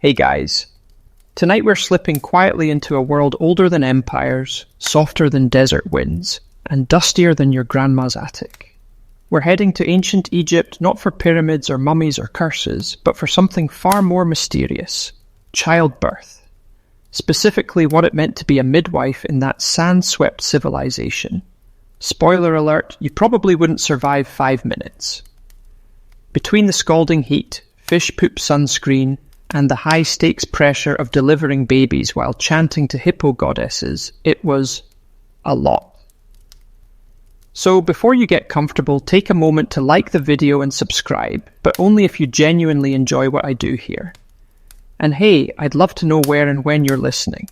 Hey guys, tonight we're slipping quietly into a world older than empires, softer than desert winds, and dustier than your grandma's attic. We're heading to ancient Egypt not for pyramids or mummies or curses, but for something far more mysterious: childbirth. Specifically what it meant to be a midwife in that sand-swept civilization. Spoiler alert, you probably wouldn't survive 5 minutes. Between the scalding heat, fish poop sunscreen, and the high-stakes pressure of delivering babies while chanting to hippo goddesses, it was a lot. So before you get comfortable, take a moment to like the video and subscribe, but only if you genuinely enjoy what I do here. And hey, I'd love to know where and when you're listening.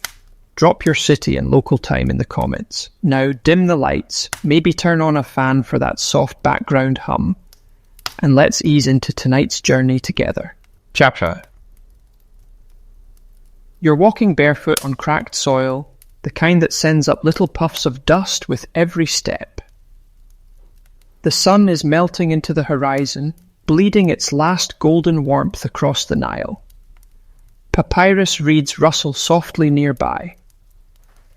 Drop your city and local time in the comments. Now dim the lights, maybe turn on a fan for that soft background hum, and let's ease into tonight's journey together. Chapter. You're walking barefoot on cracked soil, the kind that sends up little puffs of dust with every step. The sun is melting into the horizon, bleeding its last golden warmth across the Nile. Papyrus reeds rustle softly nearby.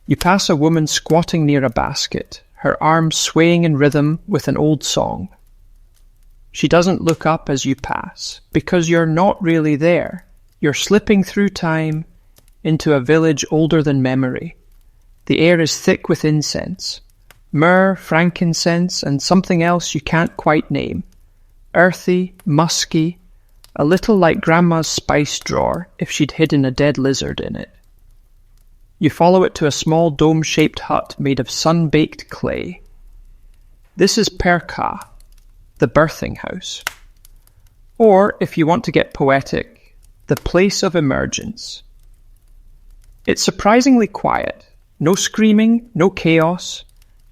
You pass a woman squatting near a basket, her arms swaying in rhythm with an old song. She doesn't look up as you pass, because you're not really there. You're slipping through time into a village older than memory. The air is thick with incense. Myrrh, frankincense, and something else you can't quite name. Earthy, musky, a little like Grandma's spice drawer if she'd hidden a dead lizard in it. You follow it to a small dome-shaped hut made of sun-baked clay. This is Perka, the birthing house. Or, if you want to get poetic, the place of emergence. It's surprisingly quiet. No screaming, no chaos,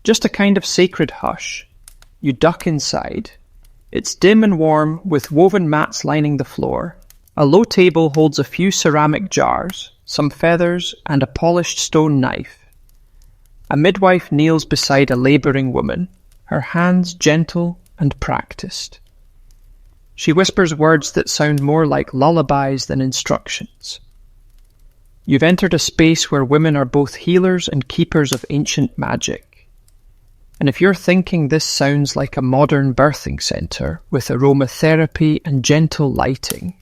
just a kind of sacred hush. You duck inside. It's dim and warm, with woven mats lining the floor. A low table holds a few ceramic jars, some feathers, and a polished stone knife. A midwife kneels beside a labouring woman, her hands gentle and practiced. She whispers words that sound more like lullabies than instructions. You've entered a space where women are both healers and keepers of ancient magic. And if you're thinking this sounds like a modern birthing centre with aromatherapy and gentle lighting,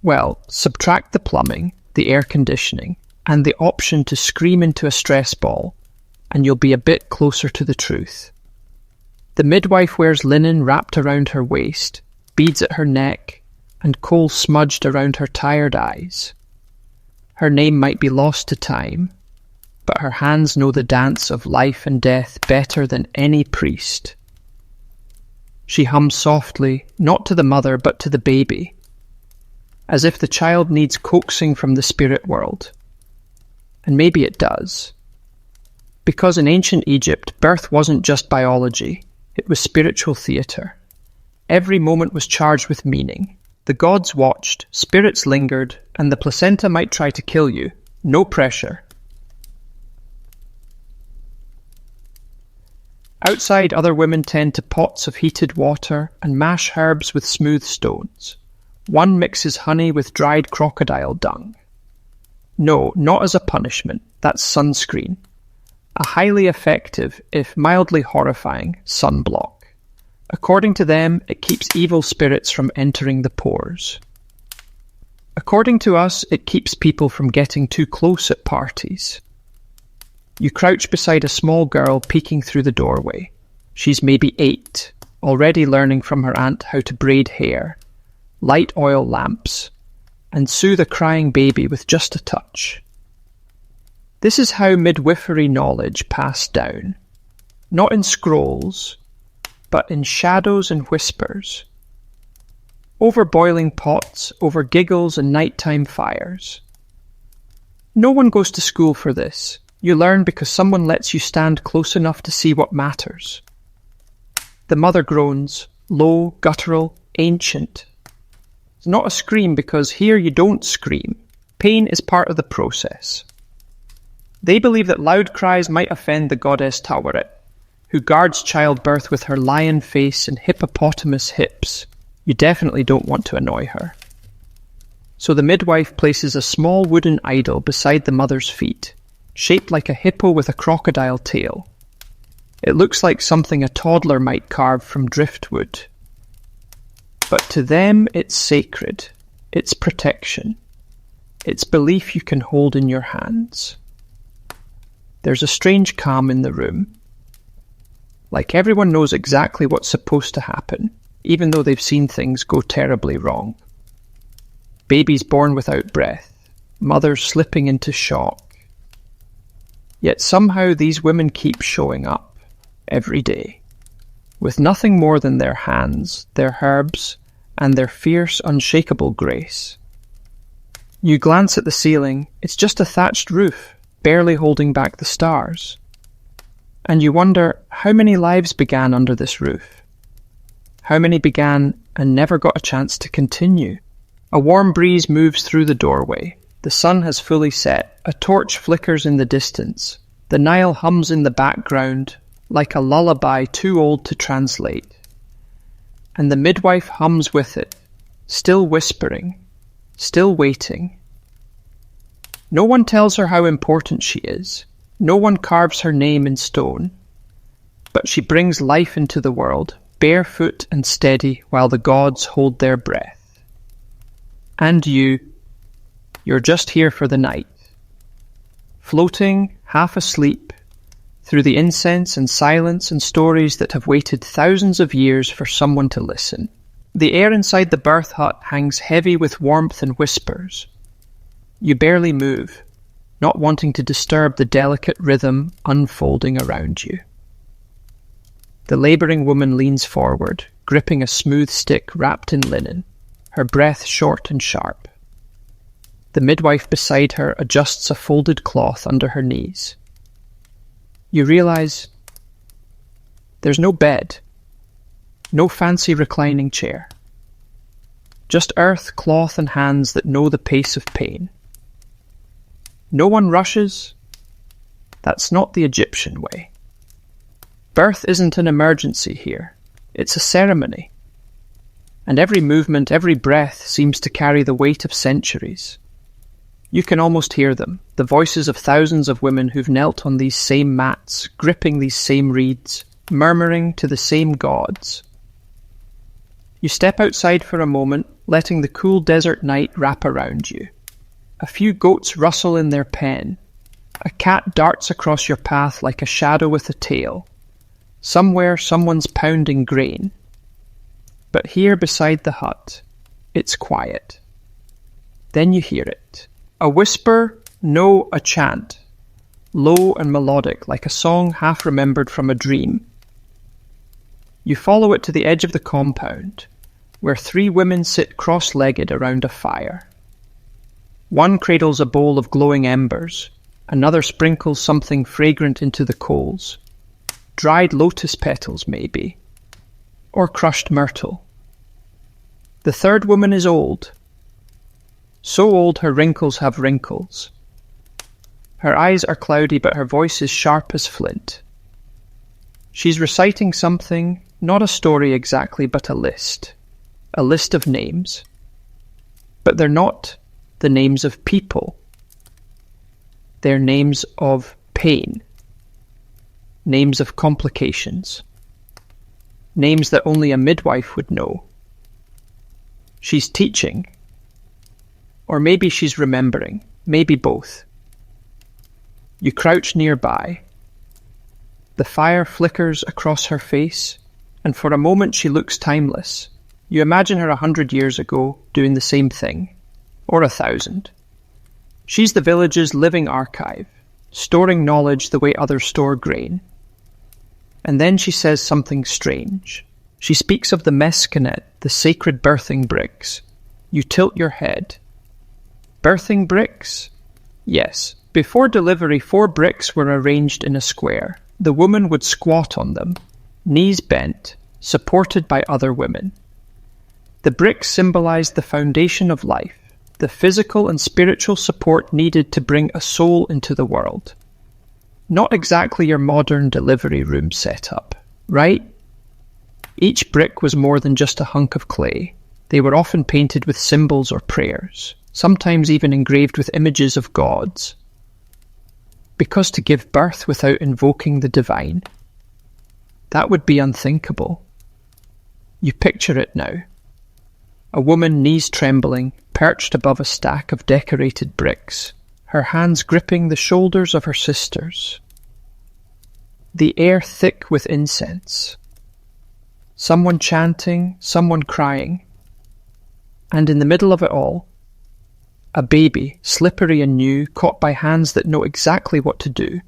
well, subtract the plumbing, the air conditioning, and the option to scream into a stress ball, and you'll be a bit closer to the truth. The midwife wears linen wrapped around her waist, beads at her neck, and kohl smudged around her tired eyes. Her name might be lost to time, but her hands know the dance of life and death better than any priest. She hums softly, not to the mother but to the baby, as if the child needs coaxing from the spirit world. And maybe it does. Because in ancient Egypt, birth wasn't just biology, it was spiritual theatre. Every moment was charged with meaning. The gods watched, spirits lingered, and the placenta might try to kill you. No pressure. Outside, other women tend to pots of heated water and mash herbs with smooth stones. One mixes honey with dried crocodile dung. No, not as a punishment. That's sunscreen. A highly effective, if mildly horrifying, sunblock. According to them, it keeps evil spirits from entering the pores. According to us, it keeps people from getting too close at parties. You crouch beside a small girl peeking through the doorway. She's maybe 8, already learning from her aunt how to braid hair, light oil lamps, and soothe a crying baby with just a touch. This is how midwifery knowledge passed down. Not in scrolls, but in shadows and whispers. Over boiling pots, over giggles and nighttime fires. No one goes to school for this. You learn because someone lets you stand close enough to see what matters. The mother groans, low, guttural, ancient. It's not a scream because here you don't scream. Pain is part of the process. They believe that loud cries might offend the goddess Taweret, who guards childbirth with her lion face and hippopotamus hips. You definitely don't want to annoy her. So the midwife places a small wooden idol beside the mother's feet, shaped like a hippo with a crocodile tail. It looks like something a toddler might carve from driftwood. But to them it's sacred, it's protection, it's belief you can hold in your hands. There's a strange calm in the room. Like everyone knows exactly what's supposed to happen, even though they've seen things go terribly wrong. Babies born without breath, mothers slipping into shock. Yet somehow these women keep showing up, every day, with nothing more than their hands, their herbs, and their fierce, unshakable grace. You glance at the ceiling, it's just a thatched roof, barely holding back the stars. And you wonder how many lives began under this roof. How many began and never got a chance to continue. A warm breeze moves through the doorway. The sun has fully set. A torch flickers in the distance. The Nile hums in the background, like a lullaby too old to translate. And the midwife hums with it, still whispering, still waiting. No one tells her how important she is. No one carves her name in stone. But she brings life into the world, barefoot and steady while the gods hold their breath. And you're just here for the night, floating, half asleep, through the incense and silence and stories that have waited thousands of years for someone to listen. The air inside the birth hut hangs heavy with warmth and whispers. You barely move, not wanting to disturb the delicate rhythm unfolding around you. The labouring woman leans forward, gripping a smooth stick wrapped in linen, her breath short and sharp. The midwife beside her adjusts a folded cloth under her knees. You realise there's no bed, no fancy reclining chair. Just earth, cloth and hands that know the pace of pain. No one rushes. That's not the Egyptian way. Birth isn't an emergency here. It's a ceremony. And every movement, every breath seems to carry the weight of centuries. You can almost hear them, the voices of thousands of women who've knelt on these same mats, gripping these same reeds, murmuring to the same gods. You step outside for a moment, letting the cool desert night wrap around you. A few goats rustle in their pen. A cat darts across your path like a shadow with a tail. Somewhere someone's pounding grain. But here beside the hut, it's quiet. Then you hear it. A whisper, no, a chant. Low and melodic, like a song half remembered from a dream. You follow it to the edge of the compound, where 3 women sit cross-legged around a fire. One cradles a bowl of glowing embers, another sprinkles something fragrant into the coals. Dried lotus petals, maybe. Or crushed myrtle. The third woman is old. So old her wrinkles have wrinkles. Her eyes are cloudy, but her voice is sharp as flint. She's reciting something, not a story exactly, but a list of names. But they're not the names of people. They're names of pain. Names of complications. Names that only a midwife would know. She's teaching. Or maybe she's remembering. Maybe both. You crouch nearby. The fire flickers across her face, and for a moment she looks timeless. You imagine her 100 years ago doing the same thing. Or 1,000. She's the village's living archive, storing knowledge the way others store grain. And then she says something strange. She speaks of the mescanet, the sacred birthing bricks. You tilt your head. Birthing bricks? Yes. Before delivery, 4 bricks were arranged in a square. The woman would squat on them, knees bent, supported by other women. The bricks symbolized the foundation of life, the physical and spiritual support needed to bring a soul into the world. Not exactly your modern delivery room setup, right? Each brick was more than just a hunk of clay. They were often painted with symbols or prayers. sometimes even engraved with images of gods. Because to give birth without invoking the divine, that would be unthinkable. You picture it now. A woman, knees trembling, perched above a stack of decorated bricks, her hands gripping the shoulders of her sisters. The air thick with incense. Someone chanting, someone crying. And in the middle of it all, a baby, slippery and new, caught by hands that know exactly what to do.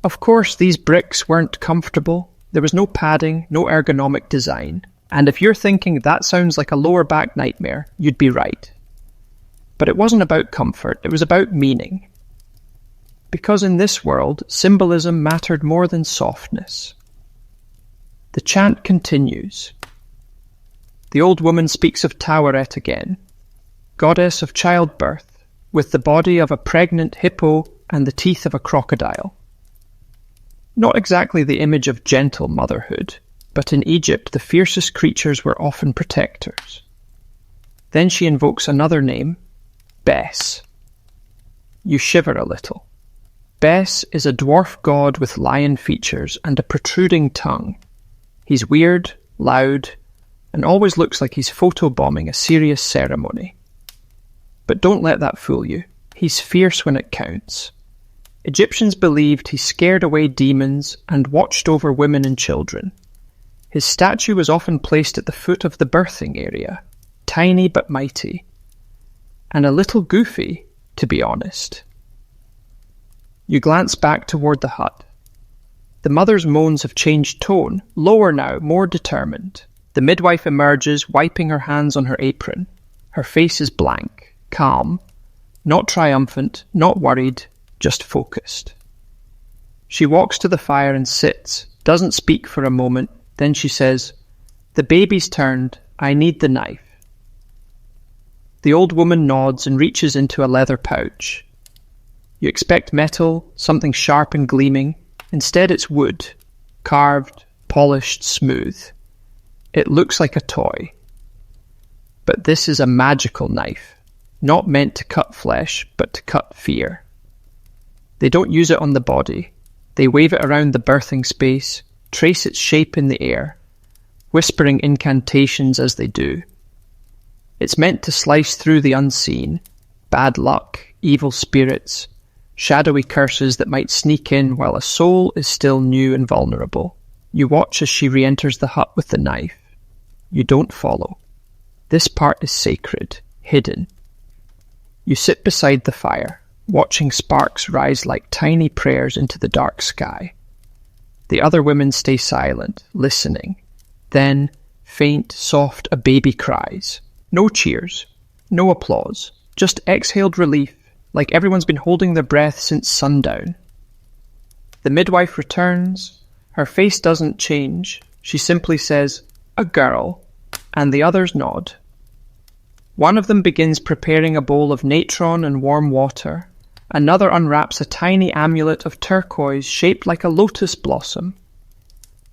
Of course, these bricks weren't comfortable. There was no padding, no ergonomic design. And if you're thinking that sounds like a lower back nightmare, you'd be right. But it wasn't about comfort, it was about meaning. Because in this world, symbolism mattered more than softness. The chant continues. The old woman speaks of Taweret again, goddess of childbirth, with the body of a pregnant hippo and the teeth of a crocodile. Not exactly the image of gentle motherhood, but in Egypt the fiercest creatures were often protectors. Then she invokes another name, Bes. You shiver a little. Bes is a dwarf god with lion features and a protruding tongue. He's weird, loud, and always looks like he's photobombing a serious ceremony. But don't let that fool you. He's fierce when it counts. Egyptians believed he scared away demons and watched over women and children. His statue was often placed at the foot of the birthing area, tiny but mighty, and a little goofy, to be honest. You glance back toward the hut. The mother's moans have changed tone, lower now, more determined. The midwife emerges, wiping her hands on her apron. Her face is blank, calm, not triumphant, not worried, just focused. She walks to the fire and sits, doesn't speak for a moment, then she says, "The baby's turned, I need the knife." The old woman nods and reaches into a leather pouch. You expect metal, something sharp and gleaming. Instead it's wood, carved, polished, smooth. It looks like a toy. But this is a magical knife, not meant to cut flesh, but to cut fear. They don't use it on the body. They wave it around the birthing space, trace its shape in the air, whispering incantations as they do. It's meant to slice through the unseen, bad luck, evil spirits, shadowy curses that might sneak in while a soul is still new and vulnerable. You watch as she re-enters the hut with the knife. You don't follow. This part is sacred, hidden. You sit beside the fire, watching sparks rise like tiny prayers into the dark sky. The other women stay silent, listening. Then, faint, soft, a baby cries. No cheers, no applause, just exhaled relief, like everyone's been holding their breath since sundown. The midwife returns. Her face doesn't change. She simply says, "A girl," and the others nod. One of them begins preparing a bowl of natron and warm water. Another unwraps a tiny amulet of turquoise shaped like a lotus blossom.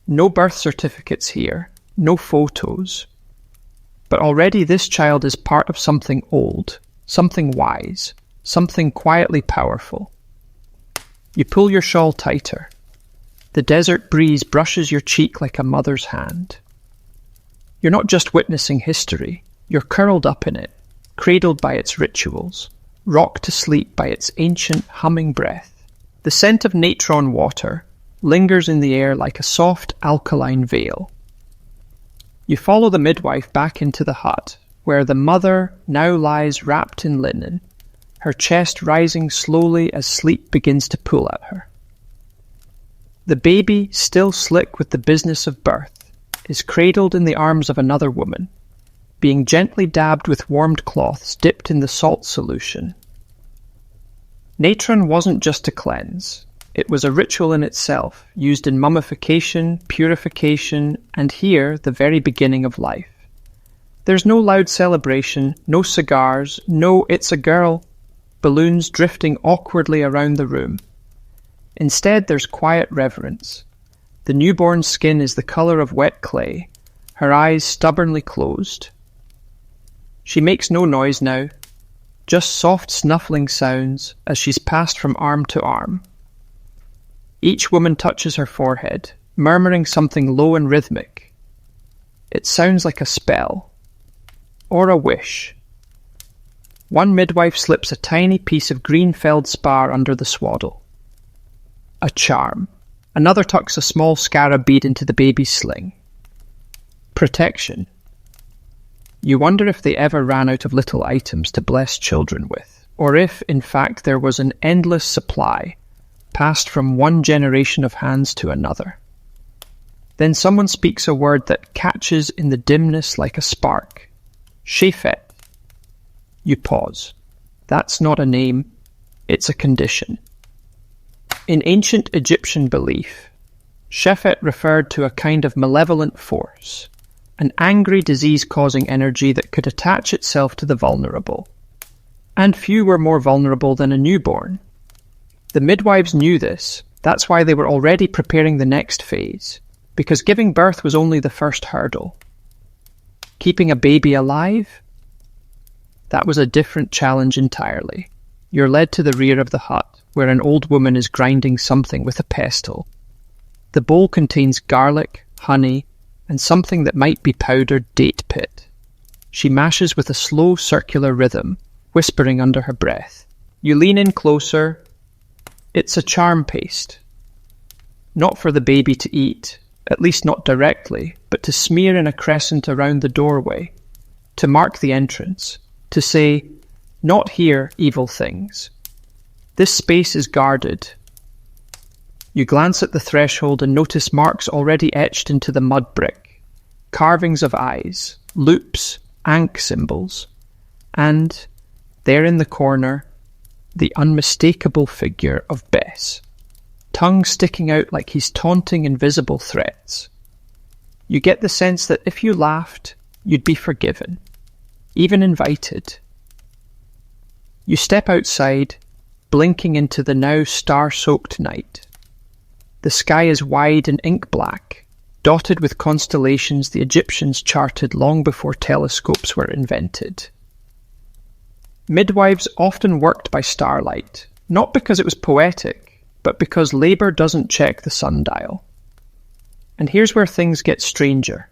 No birth certificates here, no photos. But already this child is part of something old, something wise, something quietly powerful. You pull your shawl tighter. The desert breeze brushes your cheek like a mother's hand. You're not just witnessing history, you're curled up in it, cradled by its rituals, rocked to sleep by its ancient humming breath. The scent of natron water lingers in the air like a soft alkaline veil. You follow the midwife back into the hut, where the mother now lies wrapped in linen, her chest rising slowly as sleep begins to pull at her. The baby, still slick with the business of birth, is cradled in the arms of another woman, being gently dabbed with warmed cloths dipped in the salt solution. Natron wasn't just to cleanse. It was a ritual in itself, used in mummification, purification, and here, the very beginning of life. There's no loud celebration, no cigars, no "it's a girl" balloons drifting awkwardly around the room. Instead, there's quiet reverence. The newborn's skin is the colour of wet clay, her eyes stubbornly closed. She makes no noise now, just soft snuffling sounds as she's passed from arm to arm. Each woman touches her forehead, murmuring something low and rhythmic. It sounds like a spell, or a wish. One midwife slips a tiny piece of green feldspar under the swaddle. A charm. Another tucks a small scarab bead into the baby's sling. Protection. You wonder if they ever ran out of little items to bless children with, or if, in fact, there was an endless supply, passed from one generation of hands to another. Then someone speaks a word that catches in the dimness like a spark. Shefet. You pause. That's not a name, it's a condition. In ancient Egyptian belief, Shefet referred to a kind of malevolent force, an angry disease-causing energy that could attach itself to the vulnerable. And few were more vulnerable than a newborn. The midwives knew this, that's why they were already preparing the next phase, because giving birth was only the first hurdle. Keeping a baby alive? That was a different challenge entirely. You're led to the rear of the hut, where an old woman is grinding something with a pestle. The bowl contains garlic, honey, and something that might be powdered date pit. She mashes with a slow circular rhythm, whispering under her breath. You lean in closer. It's a charm paste. Not for the baby to eat, at least not directly, but to smear in a crescent around the doorway, to mark the entrance, to say, not here, evil things. This space is guarded. You glance at the threshold and notice marks already etched into the mud brick, carvings of eyes, loops, ankh symbols, and, there in the corner, the unmistakable figure of Bess, tongue sticking out like he's taunting invisible threats. You get the sense that if you laughed, you'd be forgiven, even invited. You step outside, blinking into the now star-soaked night. The sky is wide and ink-black, dotted with constellations the Egyptians charted long before telescopes were invented. Midwives often worked by starlight, not because it was poetic, but because labour doesn't check the sundial. And here's where things get stranger.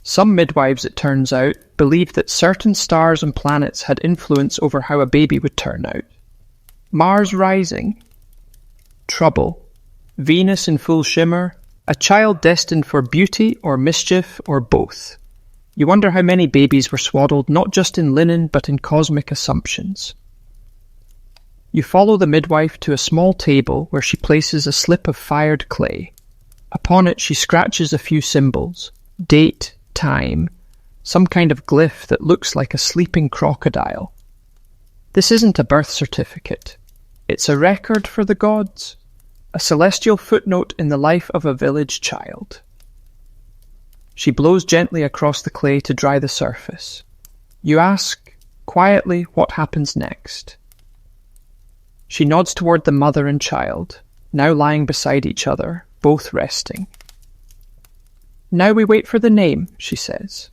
Some midwives, it turns out, believed that certain stars and planets had influence over how a baby would turn out. Mars rising, trouble. Venus in full shimmer, a child destined for beauty or mischief or both. You wonder how many babies were swaddled not just in linen but in cosmic assumptions. You follow the midwife to a small table where she places a slip of fired clay. Upon it she scratches a few symbols, date, time, some kind of glyph that looks like a sleeping crocodile. This isn't a birth certificate. It's a record for the gods, a celestial footnote in the life of a village child. She blows gently across the clay to dry the surface. You ask, quietly, what happens next. She nods toward the mother and child, now lying beside each other, both resting. Now we wait for the name, she says.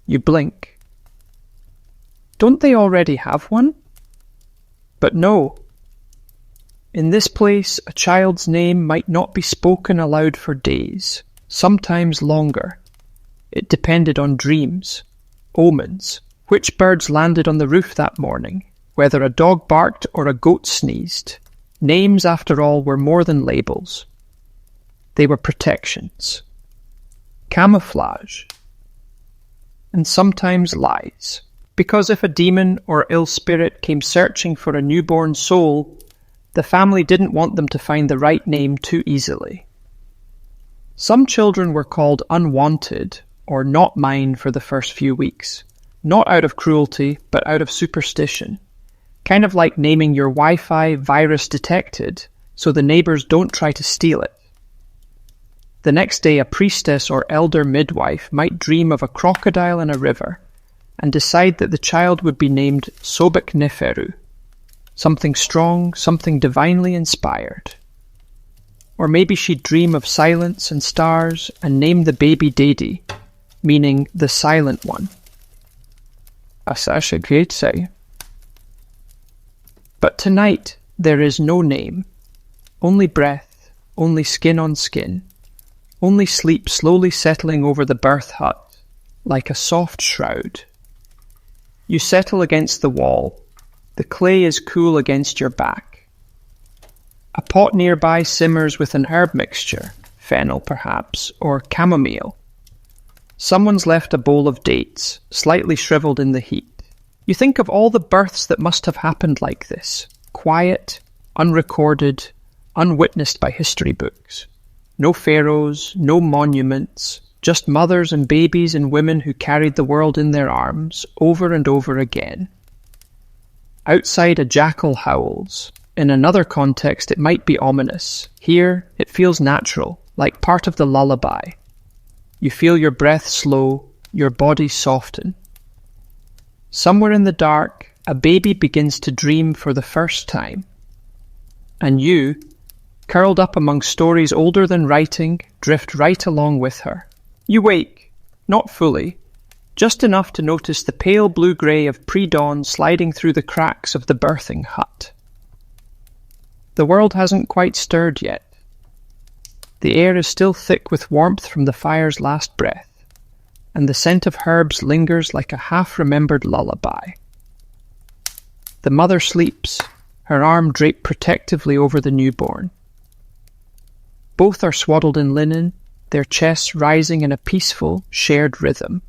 You blink. Don't they already have one? But no. In this place, a child's name might not be spoken aloud for days, sometimes longer. It depended on dreams, omens, which birds landed on the roof that morning, whether a dog barked or a goat sneezed. Names, after all, were more than labels. They were protections, camouflage, and sometimes lies. Because if a demon or ill spirit came searching for a newborn soul, the family didn't want them to find the right name too easily. Some children were called unwanted or not mine for the first few weeks, not out of cruelty, but out of superstition. Kind of like naming your Wi-Fi virus detected so the neighbours don't try to steal it. The next day, a priestess or elder midwife might dream of a crocodile in a river and decide that the child would be named Sobek Neferu, something strong, something divinely inspired. Or maybe she'd dream of silence and stars and name the baby Dedi, meaning the silent one. Asasha Greatsay, But tonight there is no name, only breath, only skin on skin, only sleep slowly settling over the birth hut like a soft shroud. You settle against the wall. The clay is cool against your back. A pot nearby simmers with an herb mixture, fennel perhaps, or chamomile. Someone's left a bowl of dates, slightly shriveled in the heat. You think of all the births that must have happened like this, quiet, unrecorded, unwitnessed by history books. No pharaohs, no monuments, just mothers and babies and women who carried the world in their arms, over and over again. Outside, a jackal howls. In another context, it might be ominous. Here, it feels natural, like part of the lullaby. You feel your breath slow, your body soften. Somewhere in the dark, a baby begins to dream for the first time. And you, curled up among stories older than writing, drift right along with her. You wake, not fully, just enough to notice the pale blue-grey of pre-dawn sliding through the cracks of the birthing hut. The world hasn't quite stirred yet. The air is still thick with warmth from the fire's last breath, and the scent of herbs lingers like a half-remembered lullaby. The mother sleeps, her arm draped protectively over the newborn. Both are swaddled in linen, their chests rising in a peaceful, shared rhythm.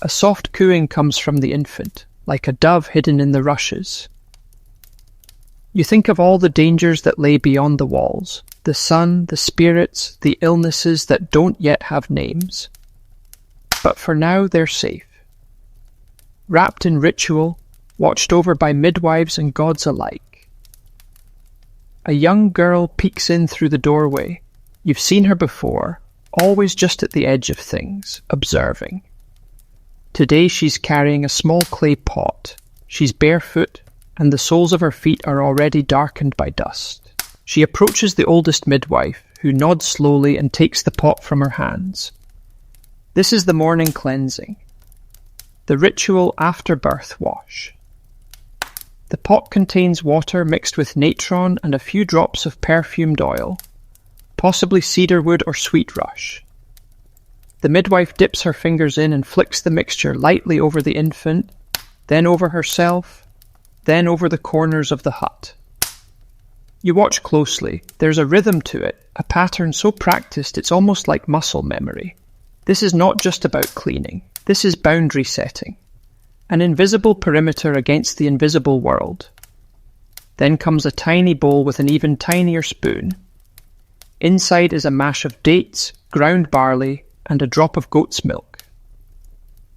A soft cooing comes from the infant, like a dove hidden in the rushes. You think of all the dangers that lay beyond the walls, the sun, the spirits, the illnesses that don't yet have names. But for now they're safe. Wrapped in ritual, watched over by midwives and gods alike. A young girl peeks in through the doorway. You've seen her before, always just at the edge of things, observing. Today she's carrying a small clay pot. She's barefoot, and the soles of her feet are already darkened by dust. She approaches the oldest midwife, who nods slowly and takes the pot from her hands. This is the morning cleansing, the ritual after-birth wash. The pot contains water mixed with natron and a few drops of perfumed oil, possibly cedarwood or sweet rush. The midwife dips her fingers in and flicks the mixture lightly over the infant, then over herself, then over the corners of the hut. You watch closely. There's a rhythm to it, a pattern so practiced it's almost like muscle memory. This is not just about cleaning. This is boundary setting. An invisible perimeter against the invisible world. Then comes a tiny bowl with an even tinier spoon. Inside is a mash of dates, ground barley, and a drop of goat's milk.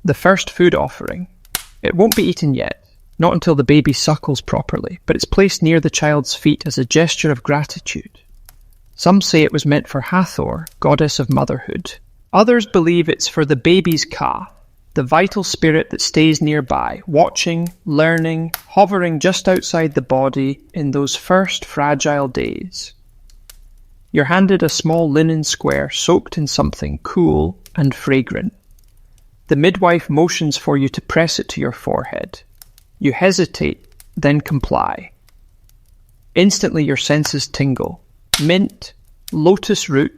The first food offering. It won't be eaten yet, not until the baby suckles properly, but it's placed near the child's feet as a gesture of gratitude. Some say it was meant for Hathor, goddess of motherhood. Others believe it's for the baby's Ka, the vital spirit that stays nearby, watching, learning, hovering just outside the body in those first fragile days. You're handed a small linen square soaked in something cool and fragrant. The midwife motions for you to press it to your forehead. You hesitate, then comply. Instantly your senses tingle. Mint, lotus root.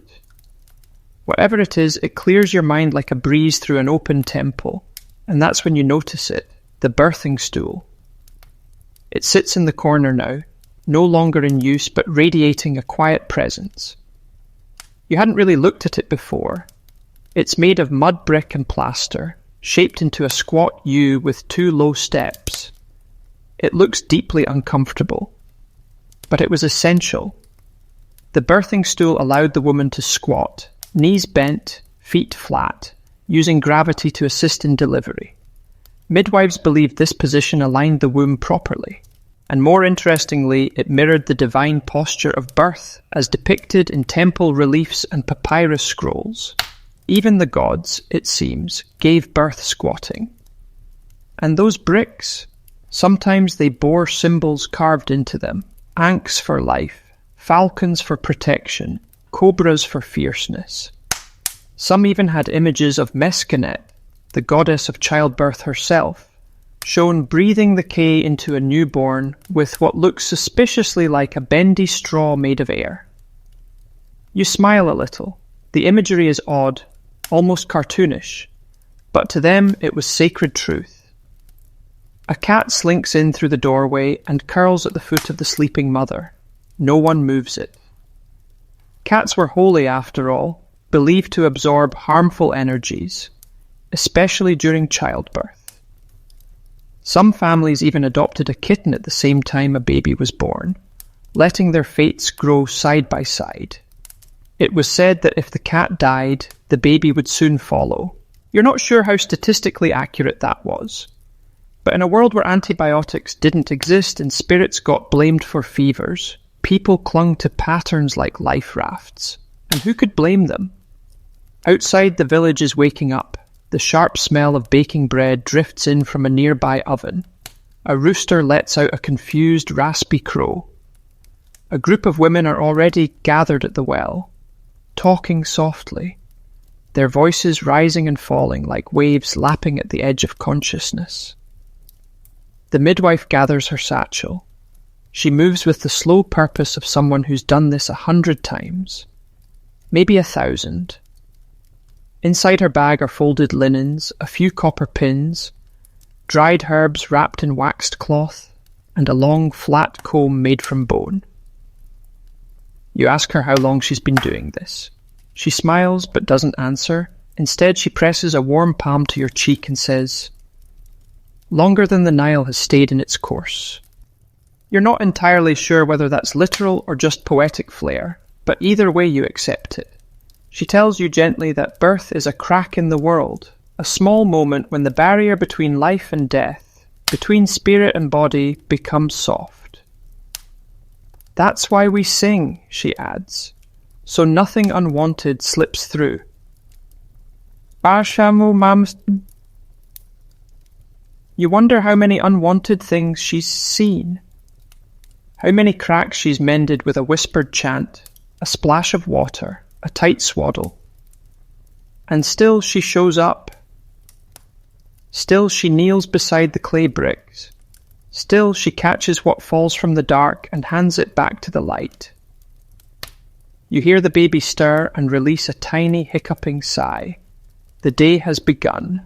Whatever it is, it clears your mind like a breeze through an open temple. And that's when you notice it, the birthing stool. It sits in the corner now, no longer in use but radiating a quiet presence. You hadn't really looked at it before. It's made of mud brick and plaster, shaped into a squat U with 2 low steps. It looks deeply uncomfortable. But it was essential. The birthing stool allowed the woman to squat, knees bent, feet flat, using gravity to assist in delivery. Midwives believed this position aligned the womb properly. And more interestingly, it mirrored the divine posture of birth as depicted in temple reliefs and papyrus scrolls. Even the gods, it seems, gave birth squatting. And those bricks, sometimes they bore symbols carved into them. Ankhs for life, falcons for protection, cobras for fierceness. Some even had images of Meskenet, the goddess of childbirth herself, shown breathing the K into a newborn with what looks suspiciously like a bendy straw made of air. You smile a little. The imagery is odd, almost cartoonish, but to them it was sacred truth. A cat slinks in through the doorway and curls at the foot of the sleeping mother. No one moves it. Cats were holy after all, believed to absorb harmful energies, especially during childbirth. Some families even adopted a kitten at the same time a baby was born, letting their fates grow side by side. It was said that if the cat died, the baby would soon follow. You're not sure how statistically accurate that was. But in a world where antibiotics didn't exist and spirits got blamed for fevers, people clung to patterns like life rafts. And who could blame them? Outside, the village is waking up. The sharp smell of baking bread drifts in from a nearby oven. A rooster lets out a confused, raspy crow. A group of women are already gathered at the well, talking softly, their voices rising and falling like waves lapping at the edge of consciousness. The midwife gathers her satchel. She moves with the slow purpose of someone who's done this 100 times, maybe 1,000. Inside her bag are folded linens, a few copper pins, dried herbs wrapped in waxed cloth, and a long flat comb made from bone. You ask her how long she's been doing this. She smiles but doesn't answer. Instead, she presses a warm palm to your cheek and says, "Longer than the Nile has stayed in its course." You're not entirely sure whether that's literal or just poetic flair, but either way you accept it. She tells you gently that birth is a crack in the world, a small moment when the barrier between life and death, between spirit and body, becomes soft. That's why we sing, she adds, so nothing unwanted slips through. You wonder how many unwanted things she's seen. How many cracks she's mended with a whispered chant, a splash of water, a tight swaddle. And still she shows up. Still she kneels beside the clay bricks. Still she catches what falls from the dark and hands it back to the light. You hear the baby stir and release a tiny hiccuping sigh. The day has begun.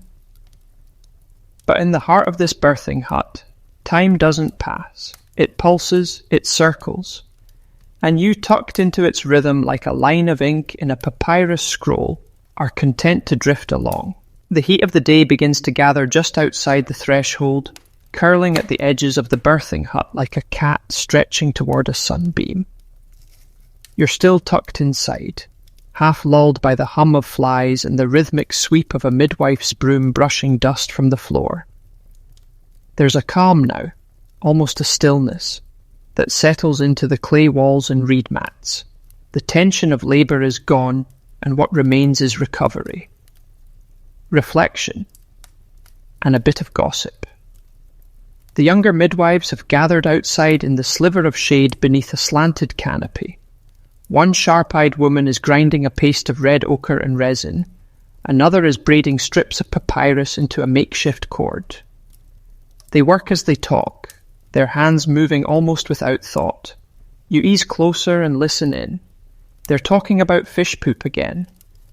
But in the heart of this birthing hut, time doesn't pass. It pulses, it circles. And you, tucked into its rhythm like a line of ink in a papyrus scroll, are content to drift along. The heat of the day begins to gather just outside the threshold, curling at the edges of the birthing hut like a cat stretching toward a sunbeam. You're still tucked inside, half lulled by the hum of flies and the rhythmic sweep of a midwife's broom brushing dust from the floor. There's a calm now, almost a stillness, that settles into the clay walls and reed mats. The tension of labour is gone, and what remains is recovery, reflection, and a bit of gossip. The younger midwives have gathered outside in the sliver of shade beneath a slanted canopy. One sharp-eyed woman is grinding a paste of red ochre and resin. Another is braiding strips of papyrus into a makeshift cord. They work as they talk, their hands moving almost without thought. You ease closer and listen in. They're talking about fish poop again.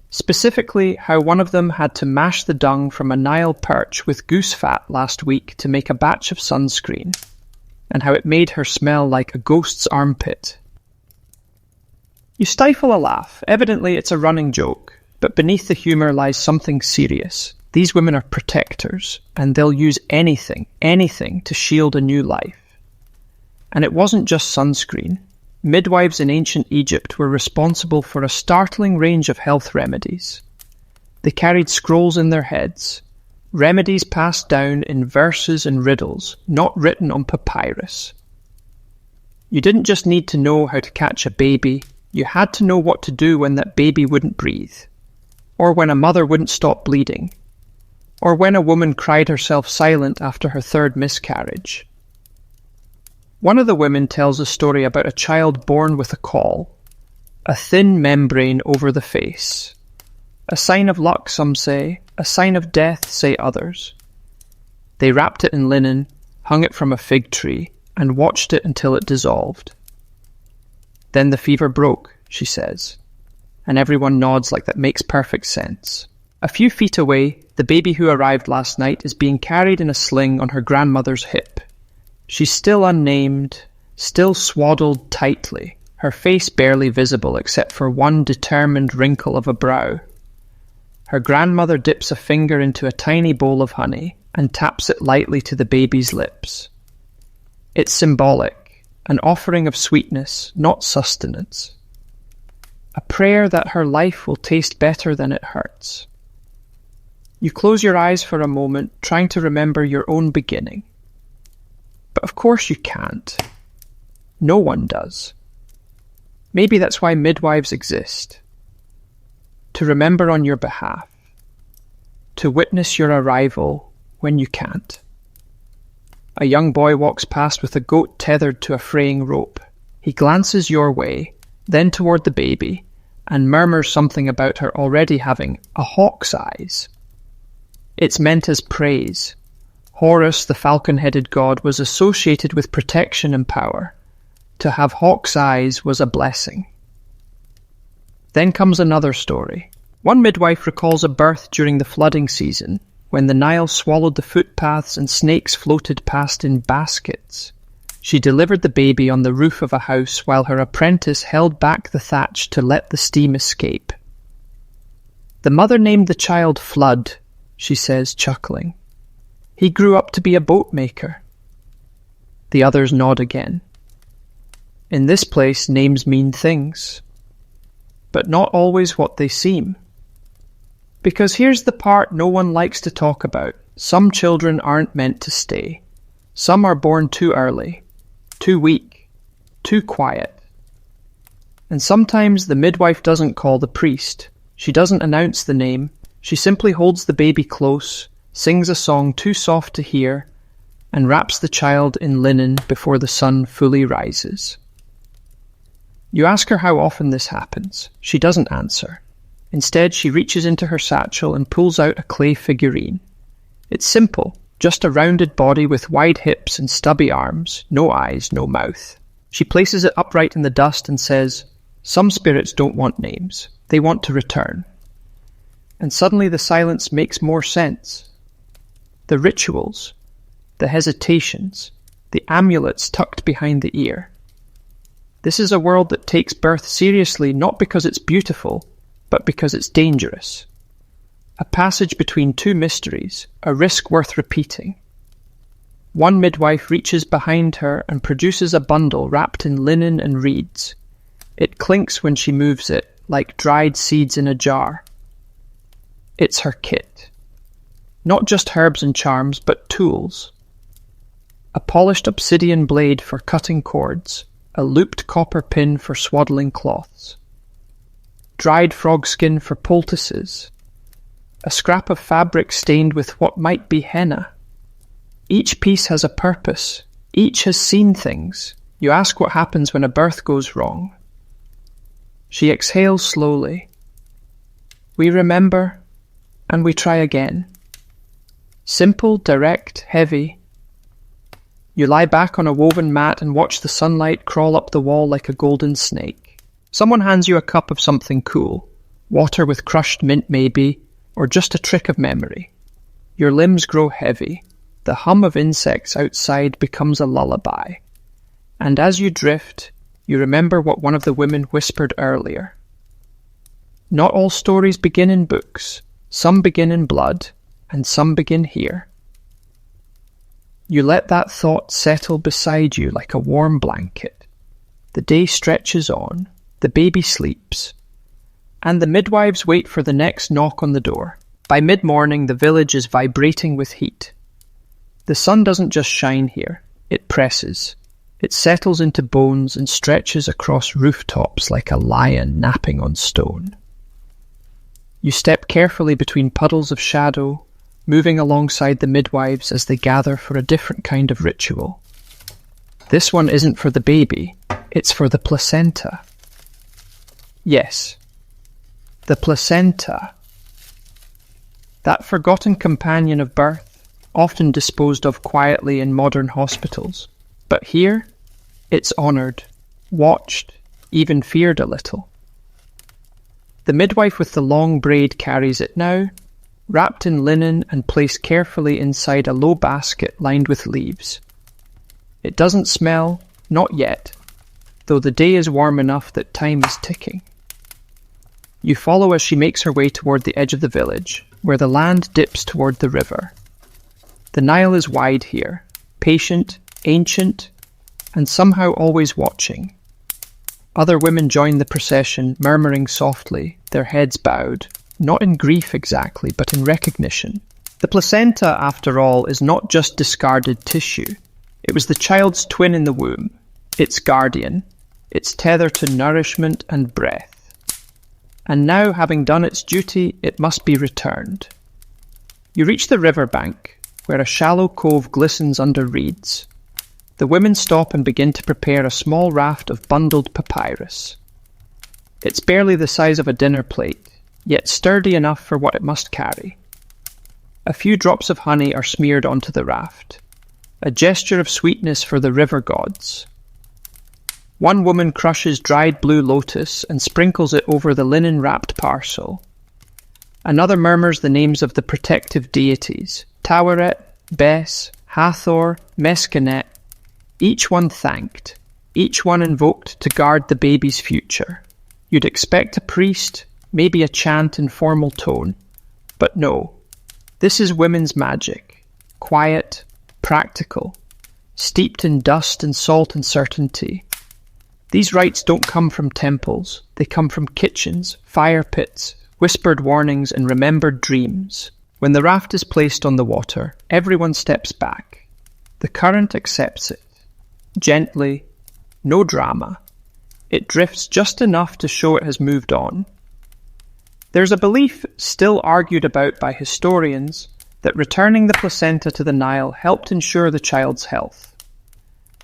Specifically, how one of them had to mash the dung from a Nile perch with goose fat last week to make a batch of sunscreen, and how it made her smell like a ghost's armpit. You stifle a laugh. Evidently it's a running joke, but beneath the humour lies something serious. These women are protectors, and they'll use anything to shield a new life. And it wasn't just sunscreen. Midwives in ancient Egypt were responsible for a startling range of health remedies. They carried scrolls in their heads, remedies passed down in verses and riddles, not written on papyrus. You didn't just need to know how to catch a baby, you had to know what to do when that baby wouldn't breathe, or when a mother wouldn't stop bleeding, or when a woman cried herself silent after her third miscarriage. One of the women tells a story about a child born with a caul, a thin membrane over the face. A sign of luck, some say, a sign of death, say others. They wrapped it in linen, hung it from a fig tree, and watched it until it dissolved. Then the fever broke, she says, and everyone nods like that makes perfect sense. A few feet away, the baby who arrived last night is being carried in a sling on her grandmother's hip. She's still unnamed, still swaddled tightly, her face barely visible except for one determined wrinkle of a brow. Her grandmother dips a finger into a tiny bowl of honey and taps it lightly to the baby's lips. It's symbolic, an offering of sweetness, not sustenance. A prayer that her life will taste better than it hurts. You close your eyes for a moment, trying to remember your own beginning. But of course you can't. No one does. Maybe that's why midwives exist. To remember on your behalf. To witness your arrival when you can't. A young boy walks past with a goat tethered to a fraying rope. He glances your way, then toward the baby, and murmurs something about her already having a hawk's eyes. It's meant as praise. Horus, the falcon-headed god, was associated with protection and power. To have hawk's eyes was a blessing. Then comes another story. One midwife recalls a birth during the flooding season, when the Nile swallowed the footpaths and snakes floated past in baskets. She delivered the baby on the roof of a house while her apprentice held back the thatch to let the steam escape. The mother named the child Flood, she says, chuckling. He grew up to be a boat maker. The others nod again. In this place, names mean things, but not always what they seem. Because here's the part no one likes to talk about. Some children aren't meant to stay. Some are born too early, too weak, too quiet. And sometimes the midwife doesn't call the priest. She doesn't announce the name. She simply holds the baby close, sings a song too soft to hear, and wraps the child in linen before the sun fully rises. You ask her how often this happens. She doesn't answer. Instead, she reaches into her satchel and pulls out a clay figurine. It's simple, just a rounded body with wide hips and stubby arms, no eyes, no mouth. She places it upright in the dust and says, "Some spirits don't want names. They want to return." And suddenly the silence makes more sense. The rituals, the hesitations, the amulets tucked behind the ear. This is a world that takes birth seriously not because it's beautiful, but because it's dangerous. A passage between two mysteries, a risk worth repeating. One midwife reaches behind her and produces a bundle wrapped in linen and reeds. It clinks when she moves it, like dried seeds in a jar. It's her kit. Not just herbs and charms, but tools. A polished obsidian blade for cutting cords, a looped copper pin for swaddling cloths. Dried frog skin for poultices. A scrap of fabric stained with what might be henna. Each piece has a purpose. Each has seen things. You ask what happens when a birth goes wrong. She exhales slowly. We remember, and we try again. Simple, direct, heavy. You lie back on a woven mat and watch the sunlight crawl up the wall like a golden snake. Someone hands you a cup of something cool. Water with crushed mint maybe, or just a trick of memory. Your limbs grow heavy. The hum of insects outside becomes a lullaby. And as you drift, you remember what one of the women whispered earlier. Not all stories begin in books. Some begin in blood, and some begin here. You let that thought settle beside you like a warm blanket. The day stretches on, the baby sleeps, and the midwives wait for the next knock on the door. By mid-morning, the village is vibrating with heat. The sun doesn't just shine here, it presses. It settles into bones and stretches across rooftops like a lion napping on stone. You step carefully between puddles of shadow, moving alongside the midwives as they gather for a different kind of ritual. This one isn't for the baby, it's for the placenta. Yes, the placenta. That forgotten companion of birth, often disposed of quietly in modern hospitals. But here, it's honoured, watched, even feared a little. The midwife with the long braid carries it now, wrapped in linen and placed carefully inside a low basket lined with leaves. It doesn't smell, not yet, though the day is warm enough that time is ticking. You follow as she makes her way toward the edge of the village, where the land dips toward the river. The Nile is wide here, patient, ancient, and somehow always watching. Other women join the procession, murmuring softly, their heads bowed, not in grief exactly, but in recognition. The placenta, after all, is not just discarded tissue. It was the child's twin in the womb, its guardian, its tether to nourishment and breath. And now, having done its duty, it must be returned. You reach the riverbank, where a shallow cove glistens under reeds. The women stop and begin to prepare a small raft of bundled papyrus. It's barely the size of a dinner plate, yet sturdy enough for what it must carry. A few drops of honey are smeared onto the raft, a gesture of sweetness for the river gods. One woman crushes dried blue lotus and sprinkles it over the linen-wrapped parcel. Another murmurs the names of the protective deities, Taweret, Bes, Hathor, Meskenet, each one thanked, each one invoked to guard the baby's future. You'd expect a priest, maybe a chant in formal tone, but no. This is women's magic, quiet, practical, steeped in dust and salt and certainty. These rites don't come from temples, they come from kitchens, fire pits, whispered warnings and remembered dreams. When the raft is placed on the water, everyone steps back. The current accepts it. Gently, no drama. It drifts just enough to show it has moved on. There's a belief, still argued about by historians, that returning the placenta to the Nile helped ensure the child's health.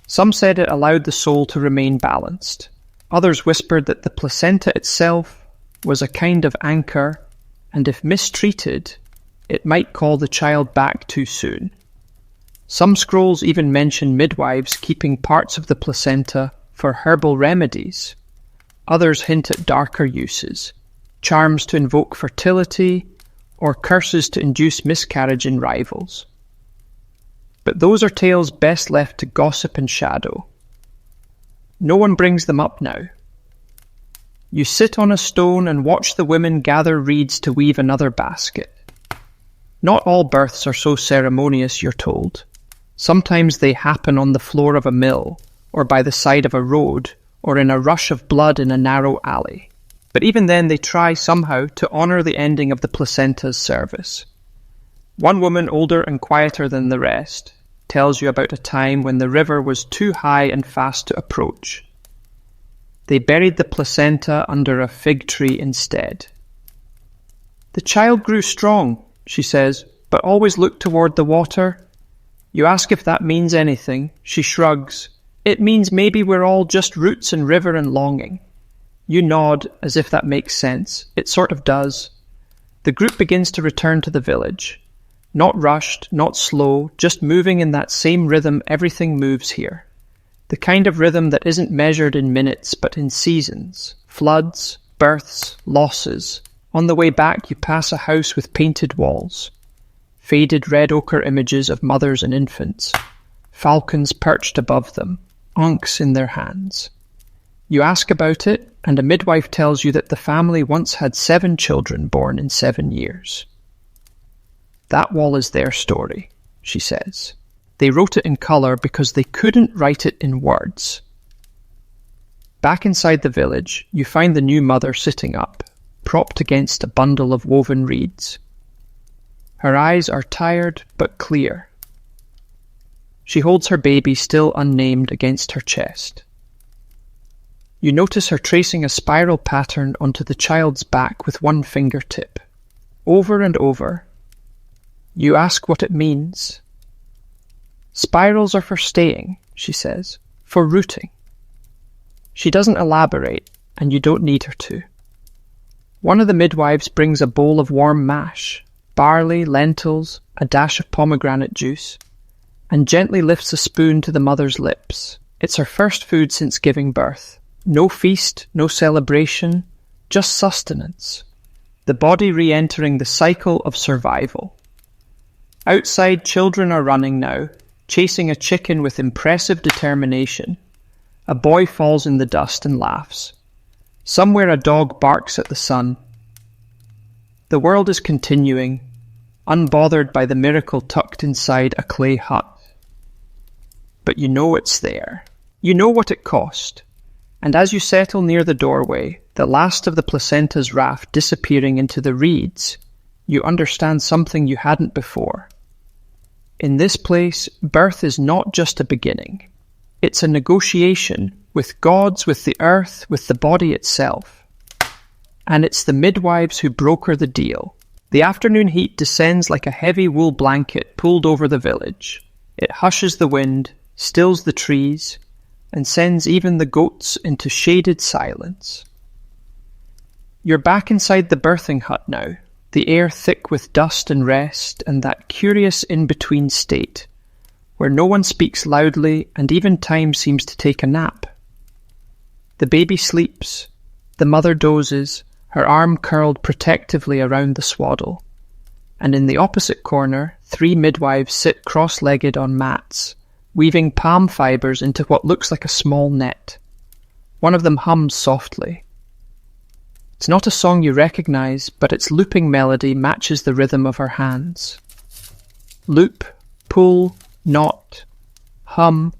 Some said it allowed the soul to remain balanced. Others whispered that the placenta itself was a kind of anchor, and if mistreated, it might call the child back too soon. Some scrolls even mention midwives keeping parts of the placenta for herbal remedies. Others hint at darker uses, charms to invoke fertility, or curses to induce miscarriage in rivals. But those are tales best left to gossip and shadow. No one brings them up now. You sit on a stone and watch the women gather reeds to weave another basket. Not all births are so ceremonious, you're told. Sometimes they happen on the floor of a mill, or by the side of a road, or in a rush of blood in a narrow alley. But even then they try somehow to honour the ending of the placenta's service. One woman, older and quieter than the rest, tells you about a time when the river was too high and fast to approach. They buried the placenta under a fig tree instead. The child grew strong, she says, but always looked toward the water. You ask if that means anything. She shrugs. It means maybe we're all just roots and river and longing. You nod, as if that makes sense. It sort of does. The group begins to return to the village. Not rushed, not slow, just moving in that same rhythm everything moves here. The kind of rhythm that isn't measured in minutes, but in seasons. Floods, births, losses. On the way back, you pass a house with painted walls. Faded red ochre images of mothers and infants. Falcons perched above them, ankhs in their hands. You ask about it, and a midwife tells you that the family once had 7 children born in 7 years. That wall is their story, she says. They wrote it in colour because they couldn't write it in words. Back inside the village, you find the new mother sitting up, propped against a bundle of woven reeds. Her eyes are tired but clear. She holds her baby still unnamed against her chest. You notice her tracing a spiral pattern onto the child's back with one fingertip. Over and over. You ask what it means. Spirals are for staying, she says, for rooting. She doesn't elaborate, and you don't need her to. One of the midwives brings a bowl of warm mash, barley, lentils, a dash of pomegranate juice, and gently lifts a spoon to the mother's lips. It's her first food since giving birth. No feast, no celebration, just sustenance. The body re-entering the cycle of survival. Outside, children are running now, chasing a chicken with impressive determination. A boy falls in the dust and laughs. Somewhere a dog barks at the sun. The world is continuing, unbothered by the miracle tucked inside a clay hut. But you know it's there. You know what it cost. And as you settle near the doorway, the last of the placenta's raft disappearing into the reeds, you understand something you hadn't before. In this place, birth is not just a beginning. It's a negotiation with gods, with the earth, with the body itself. And it's the midwives who broker the deal. The afternoon heat descends like a heavy wool blanket pulled over the village. It hushes the wind, stills the trees, and sends even the goats into shaded silence. You're back inside the birthing hut now, the air thick with dust and rest and that curious in-between state, where no one speaks loudly and even time seems to take a nap. The baby sleeps, the mother dozes, her arm curled protectively around the swaddle, and in the opposite corner, 3 midwives sit cross-legged on mats, weaving palm fibres into what looks like a small net. One of them hums softly. It's not a song you recognise, but its looping melody matches the rhythm of her hands. Loop, pull, knot, hum,